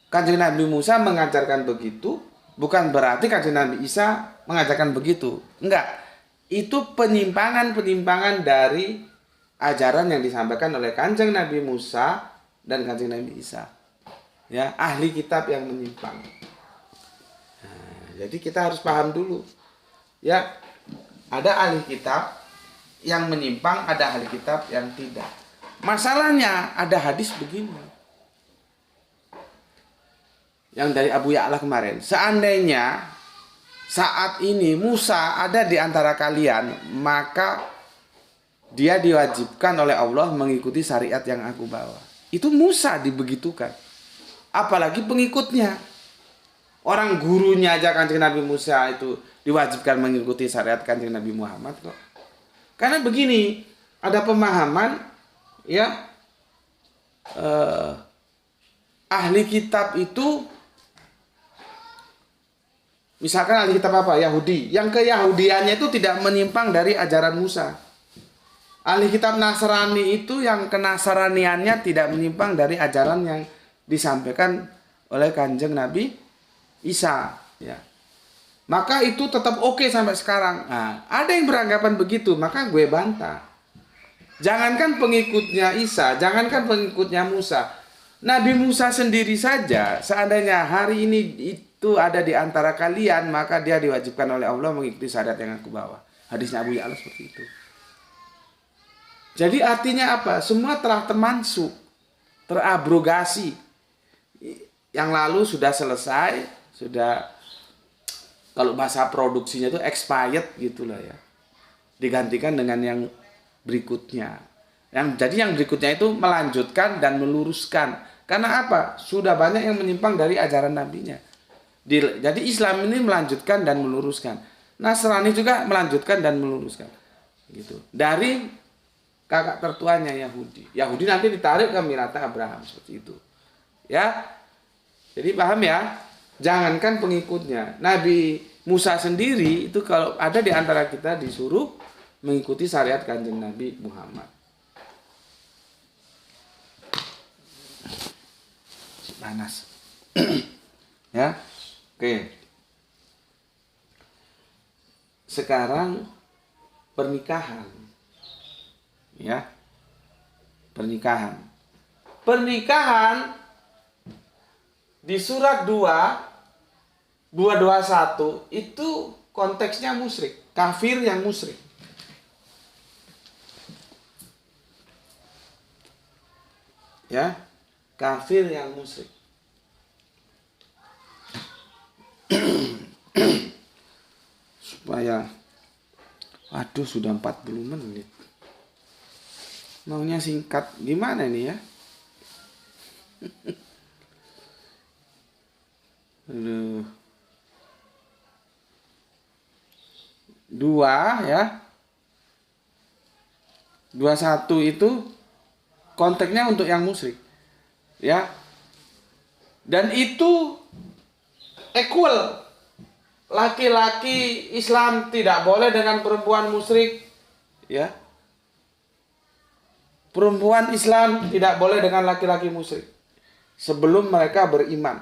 Kanjeng Nabi Musa mengajarkan begitu, bukan berarti Kanjeng Nabi Isa mengajarkan begitu. Enggak. Itu penyimpangan-penyimpangan dari ajaran yang disampaikan oleh Kanjeng Nabi Musa dan Kanjeng Nabi Isa. Ya, ahli kitab yang menyimpang. Nah, jadi kita harus paham dulu. Ya, ada ahli kitab yang menyimpang, ada ahli kitab yang tidak. Masalahnya ada hadis begini. Yang dari Abu Ya'la kemarin. Seandainya saat ini Musa ada di antara kalian, maka dia diwajibkan oleh Allah mengikuti syariat yang aku bawa. Itu Musa dibegitukan. Apalagi pengikutnya. Orang gurunya aja Kanjeng Nabi Musa itu diwajibkan mengikuti syariat Kanjeng Nabi Muhammad kok. Karena begini, ada pemahaman, ya, ahli kitab itu, misalkan ahli kitab apa? Yahudi. Yang keyahudiannya itu tidak menyimpang dari ajaran Musa. Ahli kitab Nasrani itu yang kenasraniannya tidak menyimpang dari ajaran yang disampaikan oleh Kanjeng Nabi Isa, ya. Maka itu tetap oke sampai sekarang. Nah, ada yang beranggapan begitu, maka gue bantah. Jangankan pengikutnya Isa, jangankan pengikutnya Musa. Nabi Musa sendiri saja, seandainya hari ini itu ada di antara kalian, maka dia diwajibkan oleh Allah mengikuti syariat yang aku bawa. Hadisnya Abu Ya'la seperti itu. Jadi artinya apa? Semua telah termansuk, terabrogasi. Yang lalu sudah selesai, sudah, kalau bahasa produksinya itu expired gitulah, ya. Digantikan dengan yang berikutnya. Jadi yang berikutnya itu melanjutkan dan meluruskan. Karena apa? Sudah banyak yang menyimpang dari ajaran nabinya. Jadi Islam ini melanjutkan dan meluruskan. Nasrani juga melanjutkan dan meluruskan. Gitu. Dari kakak tertuanya Yahudi. Yahudi nanti ditarik ke Mirata Abraham seperti itu. Ya. Jadi paham ya? Jangankan pengikutnya. Nabi Musa sendiri itu kalau ada di antara kita disuruh mengikuti syariat Kanjeng Nabi Muhammad. Panas. Ya. Oke. Sekarang pernikahan. Ya. Pernikahan. Pernikahan di surat 221 itu konteksnya musyrik, kafir yang musyrik. Ya. Kafir yang musyrik. Supaya waduh sudah 40 menit. Maunya singkat gimana nih ya? Aduh. 2 ya. 21 itu konteksnya untuk yang musyrik. Ya. Dan itu equal. Laki-laki Islam tidak boleh dengan perempuan musyrik. Ya. Perempuan Islam tidak boleh dengan laki-laki musyrik sebelum mereka beriman.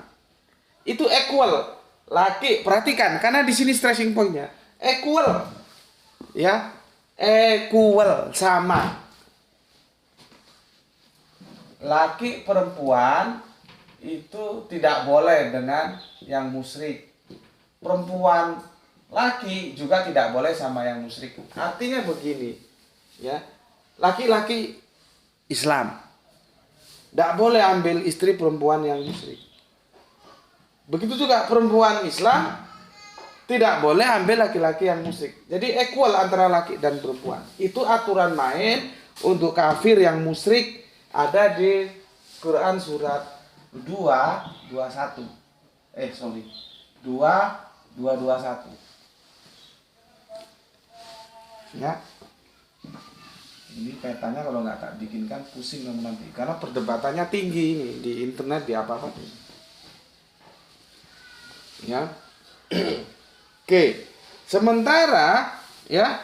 Itu equal. Laki, perhatikan karena di sini stressing pointnya. Equal. Ya. Equal, sama. Laki perempuan itu tidak boleh dengan yang musyrik. Perempuan laki juga tidak boleh sama yang musyrik. Artinya begini, ya. Laki-laki Islam tidak boleh ambil istri perempuan yang musyrik. Begitu juga perempuan Islam tidak boleh ambil laki-laki yang musyrik. Jadi equal antara laki dan perempuan. Itu aturan main untuk kafir yang musyrik. Ada di Quran surat 2:21. 2:21. Ya. Ini kaitannya kalau nggak tak bikinkan pusing kamu nanti. Karena perdebatannya tinggi ini di internet, di apa-apa. Ya. Oke. Sementara ya,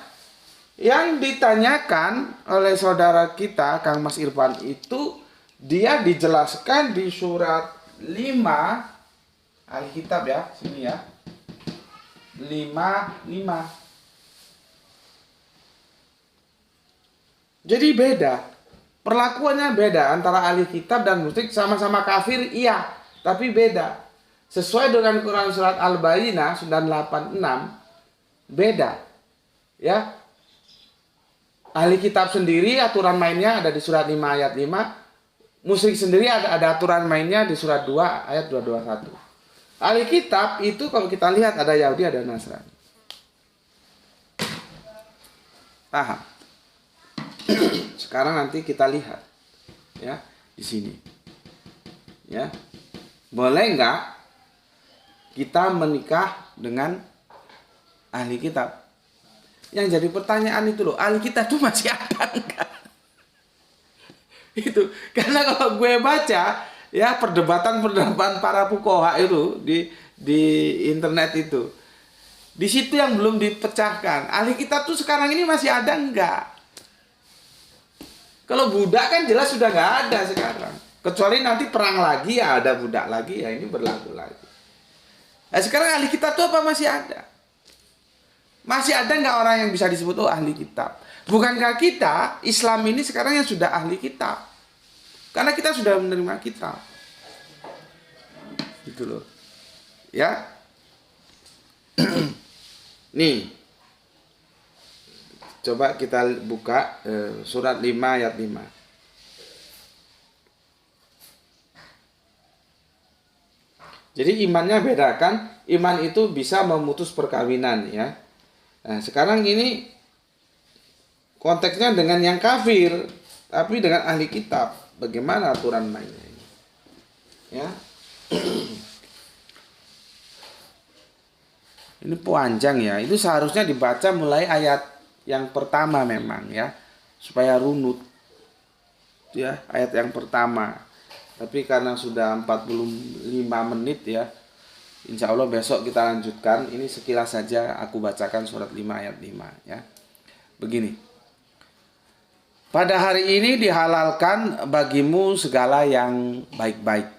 yang ditanyakan oleh saudara kita Kang Mas Irfan itu dia dijelaskan di surat 5 Alkitab ya, sini ya. 5:5. Jadi beda. Perlakuannya beda antara ahli kitab dan musyrik, sama-sama kafir iya, tapi beda. Sesuai dengan Quran surat Al-Bayyinah 986 beda. Ya. Ahli kitab sendiri aturan mainnya ada di surat 5 ayat 5. Musyrik sendiri ada aturan mainnya di surat 2 ayat 221. Ahli kitab itu kalau kita lihat ada Yahudi, ada Nasrani. Paham? Sekarang nanti kita lihat ya di sini. Ya. Boleh enggak kita menikah dengan ahli kitab? Yang jadi pertanyaan itu loh, ahli kitab itu masih ada enggak? Itu karena kalau gue baca ya perdebatan para fuqaha itu di internet itu, di situ yang belum dipecahkan. Ahli kitab tuh sekarang ini masih ada enggak? Kalau budak kan jelas sudah nggak ada sekarang. Kecuali nanti perang lagi ya ada budak lagi ya, ini berlaku lagi. Nah, sekarang ahli kitab tuh apa masih ada? Masih ada nggak orang yang bisa disebut ahli kitab? Bukankah kita Islam ini sekarang yang sudah ahli kitab? Karena kita sudah menerima kitab. Gitu loh. Ya. Nih. Coba kita buka surat 5 ayat 5. Jadi imannya beda kan? Iman itu bisa memutus perkawinan ya. Nah, sekarang ini konteksnya dengan yang kafir, tapi dengan ahli kitab. Bagaimana aturan mainnya ini? Ya. Ini panjang ya. Itu seharusnya dibaca mulai ayat yang pertama memang ya, supaya runut. Ya, ayat yang pertama. Tapi karena sudah 45 menit ya, insya Allah besok kita lanjutkan. Ini sekilas saja aku bacakan surat 5 ayat 5 ya. Begini. Pada hari ini dihalalkan bagimu segala yang baik-baik.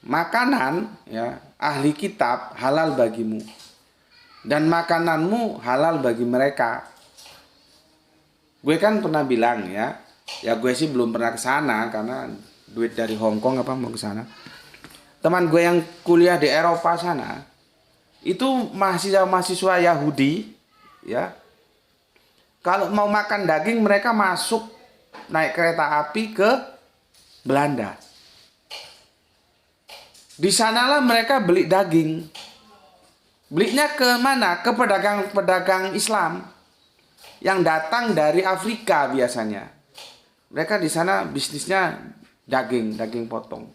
Makanan ya, ahli kitab halal bagimu. Dan makananmu halal bagi mereka. Gue kan pernah bilang ya gue sih belum pernah ke sana karena duit dari Hong Kong mau ke sana. Teman gue yang kuliah di Eropa sana itu mahasiswa Yahudi ya. Kalau mau makan daging mereka masuk naik kereta api ke Belanda. Di sanalah mereka beli daging. Belinya ke mana? Ke pedagang-pedagang Islam yang datang dari Afrika biasanya. Mereka di sana bisnisnya daging potong.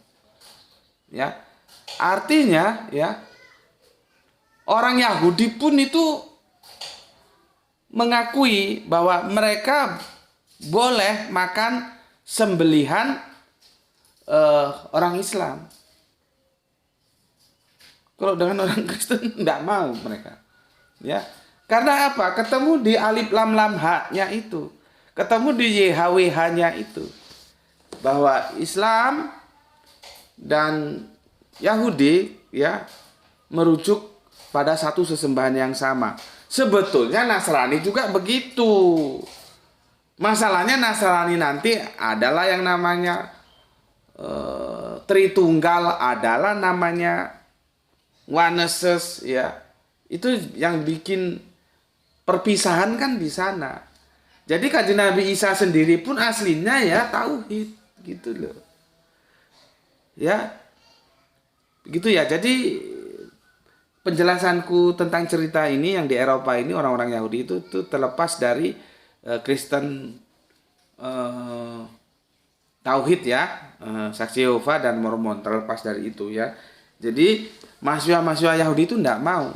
Ya. Artinya ya, orang Yahudi pun itu mengakui bahwa mereka boleh makan sembelihan orang Islam. Kalau dengan orang Kristen tidak mau mereka. Ya. Karena apa? Ketemu di alif lam lam ha-nya itu. Ketemu di YHWH-nya itu. Bahwa Islam dan Yahudi ya merujuk pada satu sesembahan yang sama. Sebetulnya Nasrani juga begitu. Masalahnya Nasrani nanti adalah yang namanya Tritunggal, adalah namanya Oneses ya. Itu yang bikin perpisahan kan di sana. Jadi Kanjeng Nabi Isa sendiri pun aslinya ya tauhid gitu loh. Ya. Begitu ya. Jadi penjelasanku tentang cerita ini yang di Eropa ini orang-orang Yahudi itu terlepas dari Kristen tauhid ya, Saksi Yehova dan Mormon, terlepas dari itu ya. Jadi mahasiswa Yahudi itu tidak mau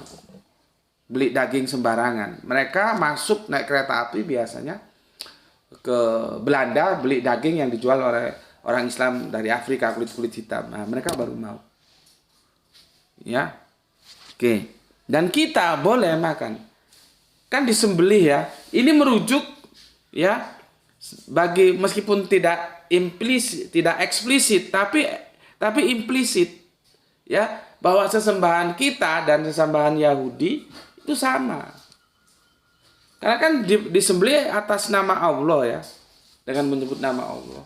beli daging sembarangan. Mereka masuk naik kereta api biasanya ke Belanda beli daging yang dijual oleh orang Islam dari Afrika kulit hitam. Nah, mereka baru mau. Ya. Oke. Dan kita boleh makan. Kan disembelih ya. Ini merujuk ya bagi meskipun tidak eksplisit tapi implisit ya, bahwa sesembahan kita dan sesembahan Yahudi itu sama. Karena kan disembelih atas nama Allah ya, dengan menyebut nama Allah.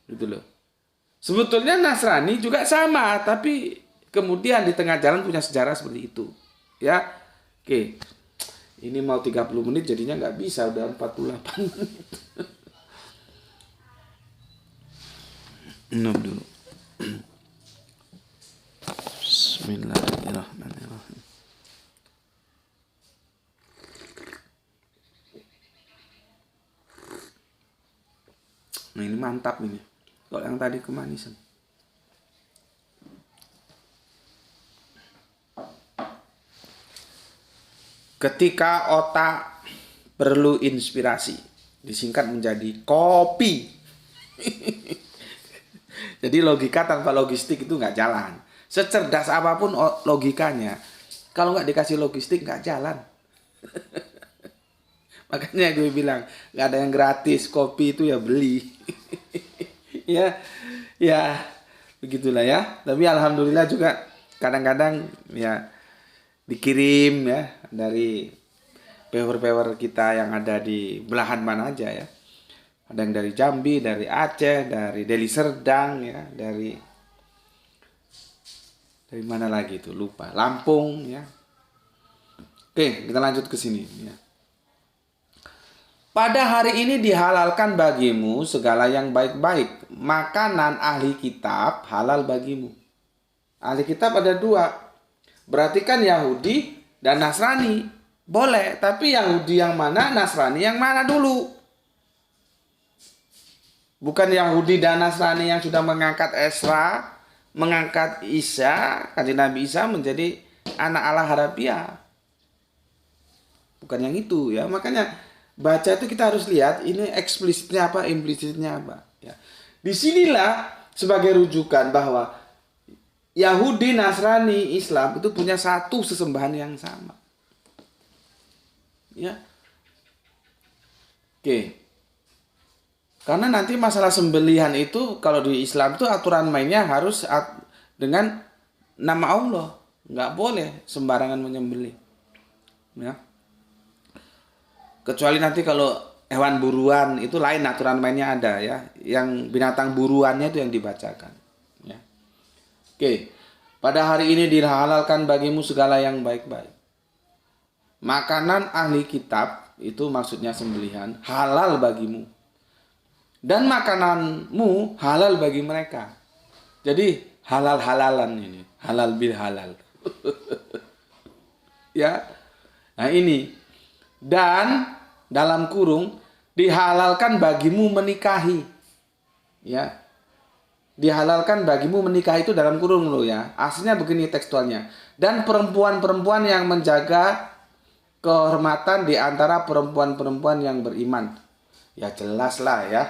Gitu loh. Sebetulnya Nasrani juga sama, tapi kemudian di tengah jalan punya sejarah seperti itu. Ya. Oke. Ini mau 30 menit jadinya nggak bisa, udah 48 menit. Minum dulu. Bismillahirrahmanirrahim. Nah ini mantap ini. Kalau yang tadi kemanisan. Ketika otak perlu inspirasi, disingkat menjadi kopi. Jadi logika tanpa logistik itu nggak jalan. Secerdas apapun logikanya, kalau nggak dikasih logistik nggak jalan. Makanya gue bilang nggak ada yang gratis, kopi itu ya beli. ya begitulah ya. Tapi alhamdulillah juga kadang-kadang ya dikirim ya dari pewer-pewer kita yang ada di belahan mana aja ya. Ada yang dari Jambi, dari Aceh, dari Deli Serdang ya, dari mana lagi itu lupa, Lampung ya. Oke, kita lanjut ke sini ya. Pada hari ini dihalalkan bagimu segala yang baik-baik. Makanan ahli kitab halal bagimu. Ahli kitab ada dua. Berarti kan Yahudi dan Nasrani. Boleh, tapi Yahudi yang mana, Nasrani yang mana dulu? Bukan Yahudi dan Nasrani yang sudah mengangkat Esra, mengangkat Isa, Kanjeng Nabi Isa menjadi anak ala harafiah. Bukan yang itu ya. Makanya baca itu kita harus lihat ini eksplisitnya apa, implisitnya apa. Ya. Disinilah sebagai rujukan bahwa Yahudi, Nasrani, Islam itu punya satu sesembahan yang sama. Ya. Oke. Karena nanti masalah sembelihan itu kalau di Islam itu aturan mainnya harus dengan nama Allah. Nggak boleh sembarangan menyembelih. Ya. Kecuali nanti kalau hewan buruan itu lain, aturan mainnya ada ya. Yang binatang buruannya itu yang dibacakan. Ya. Oke. Pada hari ini dihalalkan bagimu segala yang baik-baik. Makanan ahli kitab itu maksudnya sembelihan halal bagimu. Dan makananmu halal bagi mereka. Jadi halal-halalan ini, halal bil halal. Ya. Nah, ini. Dan dalam kurung dihalalkan bagimu menikahi. Ya. Dihalalkan bagimu menikahi itu dalam kurung loh ya. Aslinya begini tekstualnya. Dan perempuan-perempuan yang menjaga kehormatan di antara perempuan-perempuan yang beriman. Ya jelas lah ya.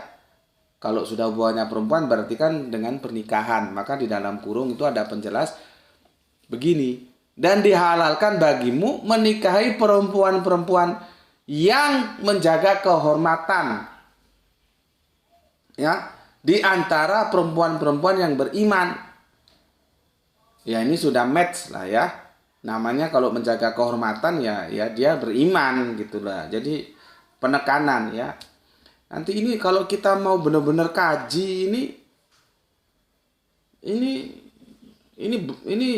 Kalau sudah hubungannya perempuan berarti kan dengan pernikahan. Maka di dalam kurung itu ada penjelas begini. Dan dihalalkan bagimu menikahi perempuan-perempuan yang menjaga kehormatan. Ya, di antara perempuan-perempuan yang beriman. Ya ini sudah match lah ya. Namanya kalau menjaga kehormatan ya dia beriman gitulah. Jadi penekanan ya. Nanti ini kalau kita mau benar-benar kaji ini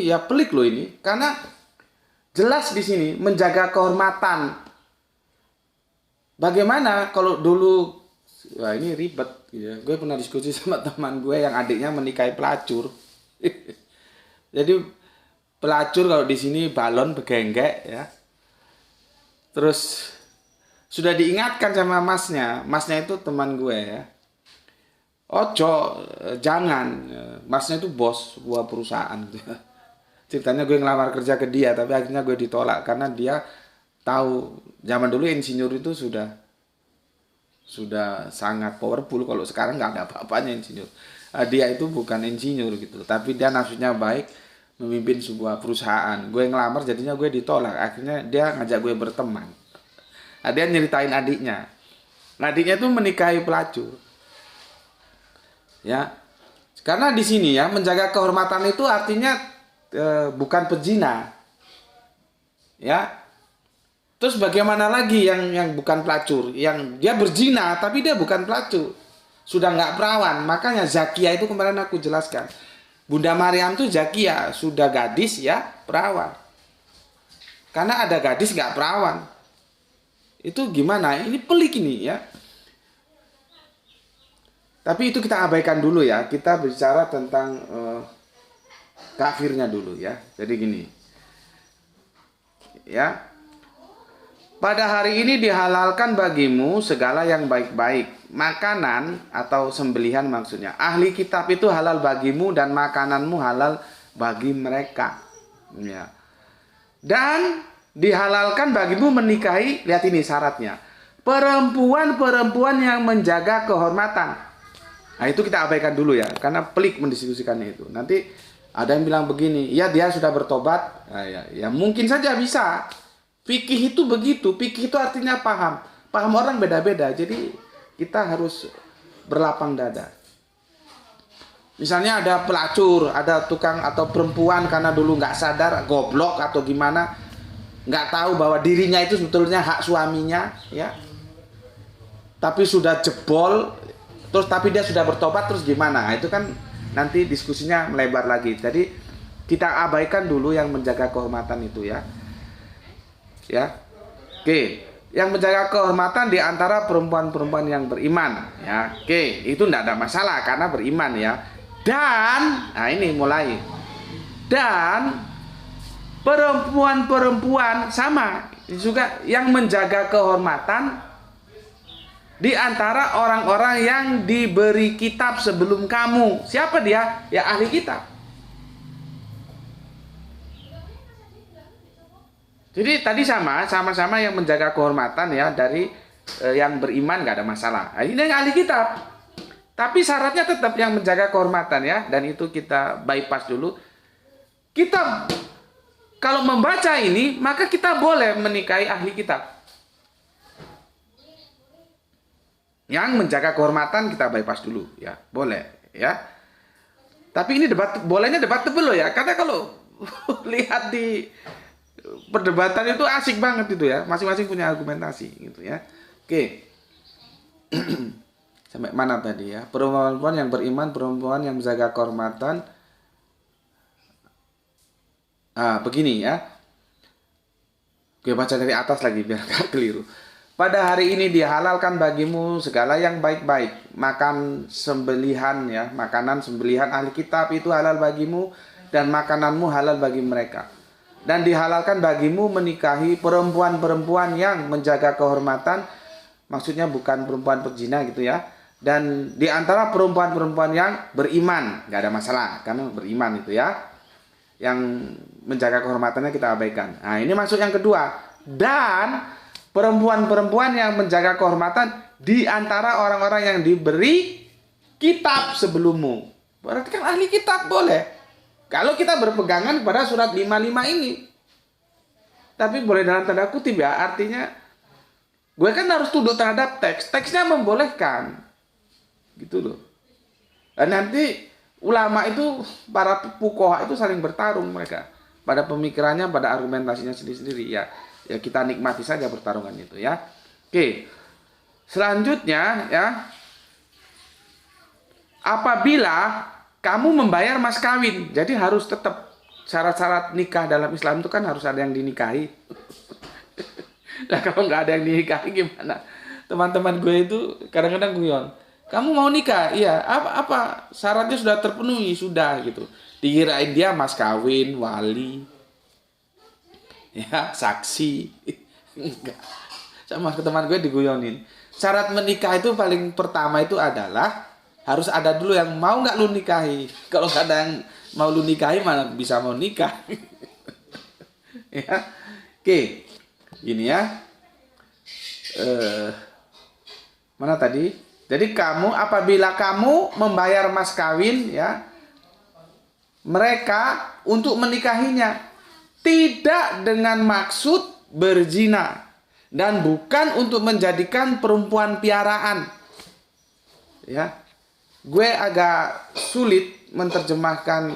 ya pelik loh ini. Karena jelas di sini menjaga kehormatan. Bagaimana kalau dulu, wah ini ribet ya. Gue pernah diskusi sama teman gue yang adiknya menikahi pelacur. Jadi pelacur kalau di sini balon begenggek ya. Terus sudah diingatkan sama masnya itu teman gue ya. Ojo, jangan. Masnya itu bos sebuah perusahaan. Ceritanya gue ngelamar kerja ke dia, tapi akhirnya gue ditolak karena dia tahu zaman dulu insinyur itu sudah sangat powerful. Kalau sekarang nggak ada apa-apanya insinyur. Dia itu bukan insinyur gitu, tapi dia nafsunya baik memimpin sebuah perusahaan. Gue ngelamar jadinya gue ditolak. Akhirnya dia ngajak gue berteman. Dia nyeritain adiknya. Adiknya itu menikahi pelacur. Ya. Karena di sini ya menjaga kehormatan itu artinya bukan pezina. Ya. Terus bagaimana lagi yang bukan pelacur? Yang dia berzina tapi dia bukan pelacur. Sudah nggak perawan. Makanya Zakia itu kemarin aku jelaskan. Bunda Maryam itu Zakia, sudah gadis ya perawan. Karena ada gadis nggak perawan. Itu gimana? Ini pelik ini ya. Tapi itu kita abaikan dulu ya. Kita bicara tentang kafirnya dulu ya. Jadi gini. Ya. Pada hari ini dihalalkan bagimu segala yang baik-baik. Makanan atau sembelihan maksudnya. Ahli kitab itu halal bagimu dan makananmu halal bagi mereka. Ya. Dan dihalalkan bagimu menikahi, lihat ini syaratnya. Perempuan-perempuan yang menjaga kehormatan. Nah itu kita abaikan dulu ya. Karena pelik mendiskusikannya itu. Nanti ada yang bilang begini. Ya dia sudah bertobat. Nah, ya mungkin saja bisa. Fikih itu begitu. Fikih itu artinya paham. Paham orang beda-beda. Jadi kita harus berlapang dada. Misalnya ada pelacur, ada tukang atau perempuan karena dulu nggak sadar, goblok atau gimana, nggak tahu bahwa dirinya itu sebetulnya hak suaminya, ya. Tapi sudah jebol, terus tapi dia sudah bertobat, terus gimana? Itu kan nanti diskusinya melebar lagi. Jadi kita abaikan dulu yang menjaga kehormatan itu ya. Ya. Oke. Yang menjaga kehormatan di antara perempuan-perempuan yang beriman, ya. Oke, itu tidak ada masalah karena beriman ya. Dan, nah ini mulai. Dan perempuan-perempuan sama juga yang menjaga kehormatan di antara orang-orang yang diberi kitab sebelum kamu. Siapa dia? Ya ahli kitab. Jadi tadi sama-sama yang menjaga kehormatan ya dari yang beriman nggak ada masalah. Nah, ini yang ahli kitab. Tapi syaratnya tetap yang menjaga kehormatan ya, dan itu kita bypass dulu. Kita kalau membaca ini, maka kita boleh menikahi ahli kitab. Yang menjaga kehormatan kita bypass dulu ya, boleh ya. Tapi ini bolehnya debatable loh ya, karena kalau lihat di perdebatan itu asik banget itu ya, masing-masing punya argumentasi gitu ya. Oke. Sampai mana tadi ya? Perempuan yang beriman, perempuan yang menjaga kehormatan. Begini ya. Gue baca dari atas lagi biar gak keliru. Pada hari ini dihalalkan bagimu segala yang baik-baik. Makan sembelihan ya, makanan sembelihan ahli kitab itu halal bagimu, dan makananmu halal bagi mereka. Dan dihalalkan bagimu menikahi perempuan-perempuan yang menjaga kehormatan, maksudnya bukan perempuan pezina gitu ya. Dan di antara perempuan-perempuan yang beriman, nggak ada masalah karena beriman itu ya. Yang menjaga kehormatannya kita abaikan. Nah, ini maksud yang kedua. Dan perempuan-perempuan yang menjaga kehormatan di antara orang-orang yang diberi kitab sebelummu. Berarti kan ahli kitab boleh. Kalau kita berpegangan pada surat 55 ini. Tapi boleh dalam tanda kutip ya, artinya gue kan harus tunduk terhadap teks. Teksnya membolehkan. Gitu loh. Dan nanti ulama itu, para fuqaha itu saling bertarung mereka. Pada pemikirannya, pada argumentasinya sendiri-sendiri ya. Ya kita nikmati saja pertarungan itu ya. Oke. Selanjutnya ya. Apabila kamu membayar mas kawin, jadi harus tetap syarat-syarat nikah dalam Islam itu kan harus ada yang dinikahi. Nah kalau nggak ada yang dinikahi gimana? Teman-teman gue itu kadang-kadang guyon. Kamu mau nikah? Iya. Apa syaratnya sudah terpenuhi? Sudah gitu. Dikirain dia mas kawin, wali, ya saksi. Enggak. Sama teman gue diguyonin. Syarat menikah itu paling pertama itu adalah harus ada dulu yang mau nggak lu nikahi. Kalau nggak ada yang mau lu nikahi, mana bisa mau nikah. Ya. Oke. Gini ya. Mana tadi? Jadi apabila kamu membayar mas kawin ya, mereka untuk menikahinya tidak dengan maksud berzina dan bukan untuk menjadikan perempuan piaraan. Ya. Gue agak sulit menerjemahkan.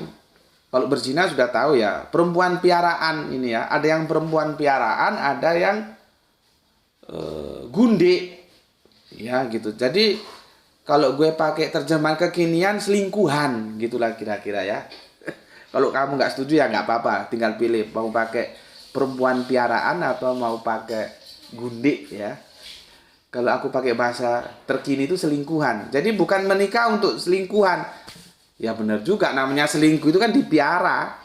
Kalau berzina sudah tahu ya, perempuan piaraan ini ya. Ada yang perempuan piaraan, ada yang gundik. Ya gitu. Jadi kalau gue pakai terjemahan kekinian, selingkuhan gitulah kira-kira ya. Kalau kamu nggak setuju ya nggak apa-apa, tinggal pilih mau pakai perempuan piaraan atau mau pakai gundik ya. Kalau aku pakai bahasa terkini itu selingkuhan. Jadi bukan menikah untuk selingkuhan. Ya benar juga, namanya selingkuh itu kan dipiara,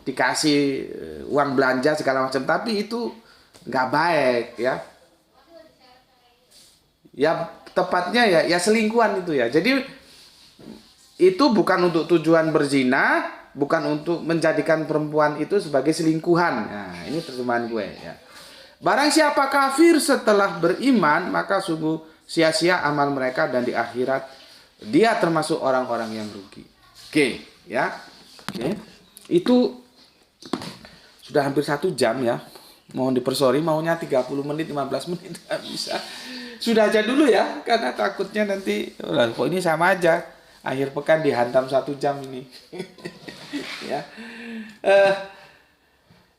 dikasih uang belanja segala macam, tapi itu nggak baik ya. Ya tepatnya ya selingkuhan itu ya. Jadi itu bukan untuk tujuan berzina, bukan untuk menjadikan perempuan itu sebagai selingkuhan. Nah, ini terjemahan gue ya. Barang siapa kafir setelah beriman, maka sungguh sia-sia amal mereka dan di akhirat dia termasuk orang-orang yang rugi. Oke, ya. Oke. Itu sudah hampir 1 jam ya. Mohon dipersori, maunya 30 menit, 15 menit nggak bisa. Sudah aja dulu ya, karena takutnya nanti kok ini sama aja. Akhir pekan dihantam 1 jam ini. Ya.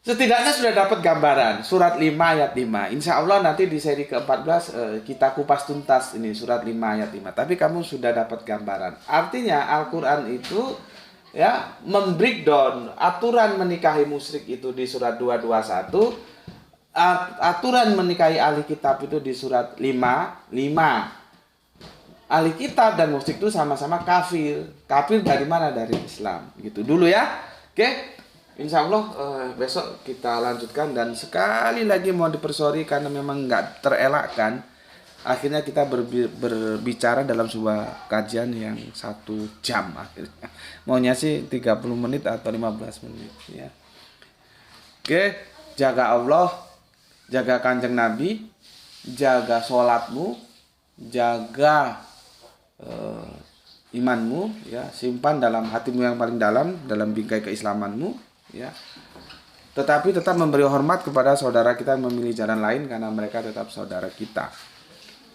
Setidaknya sudah dapat gambaran surat 5 ayat 5. Insya Allah nanti di seri ke-14 kita kupas tuntas ini surat 5 ayat 5. Tapi kamu sudah dapat gambaran. Artinya Al-Quran itu ya membreakdown aturan menikahi musyrik itu di surat 221. Aturan menikahi ahli kitab itu di surat 5. Ahli kitab dan musyrik itu sama-sama kafir. Kafir dari mana? Dari Islam. Gitu dulu ya. Oke. Insya Allah besok kita lanjutkan, dan sekali lagi mau dipersori karena memang nggak terelakkan. Akhirnya kita berbicara dalam sebuah kajian yang 1 jam akhirnya. Maunya sih 30 menit atau 15 menit ya. Oke. jaga Allah, jaga Kanjeng Nabi, jaga sholatmu, jaga imanmu, ya, simpan dalam hatimu yang paling dalam bingkai keislamanmu, ya. Tetapi tetap memberi hormat kepada saudara kita yang memilih jalan lain karena mereka tetap saudara kita.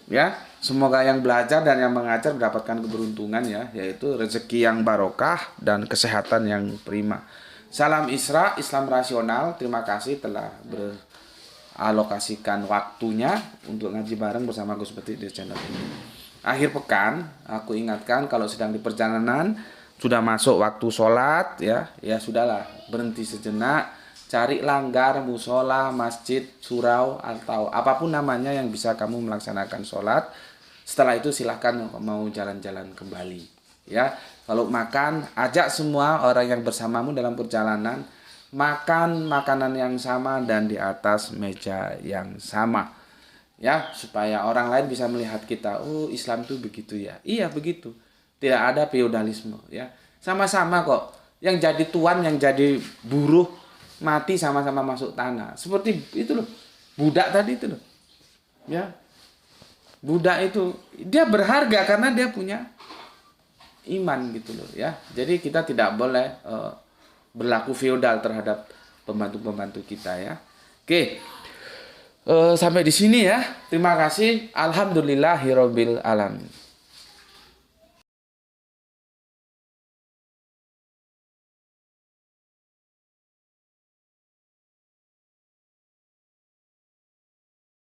Ya, semoga yang belajar dan yang mengajar mendapatkan keberuntungan, ya, yaitu rezeki yang barokah dan kesehatan yang prima. Salam Isra, Islam rasional. Terima kasih telah beralokasikan waktunya untuk ngaji bareng bersama Gus Peti di channel ini. Akhir pekan, aku ingatkan kalau sedang di perjalanan, sudah masuk waktu sholat, ya sudahlah, berhenti sejenak, cari langgar, musola, masjid, surau, atau apapun namanya yang bisa kamu melaksanakan sholat. Setelah itu silahkan mau jalan-jalan kembali. Ya, kalau makan, ajak semua orang yang bersamamu dalam perjalanan makan makanan yang sama dan di atas meja yang sama. Ya, supaya orang lain bisa melihat kita, oh Islam itu begitu ya. Iya begitu. Tidak ada feodalisme, ya. Sama-sama kok. Yang jadi tuan, yang jadi buruh, mati sama-sama masuk tanah. Seperti itu loh. Budak tadi itu loh. Ya. Budak itu dia berharga karena dia punya iman gitu loh, ya. Jadi kita tidak boleh berlaku feodal terhadap pembantu-pembantu kita, ya. Oke. Sampai di sini ya. Terima kasih. Alhamdulillahirabbil alamin.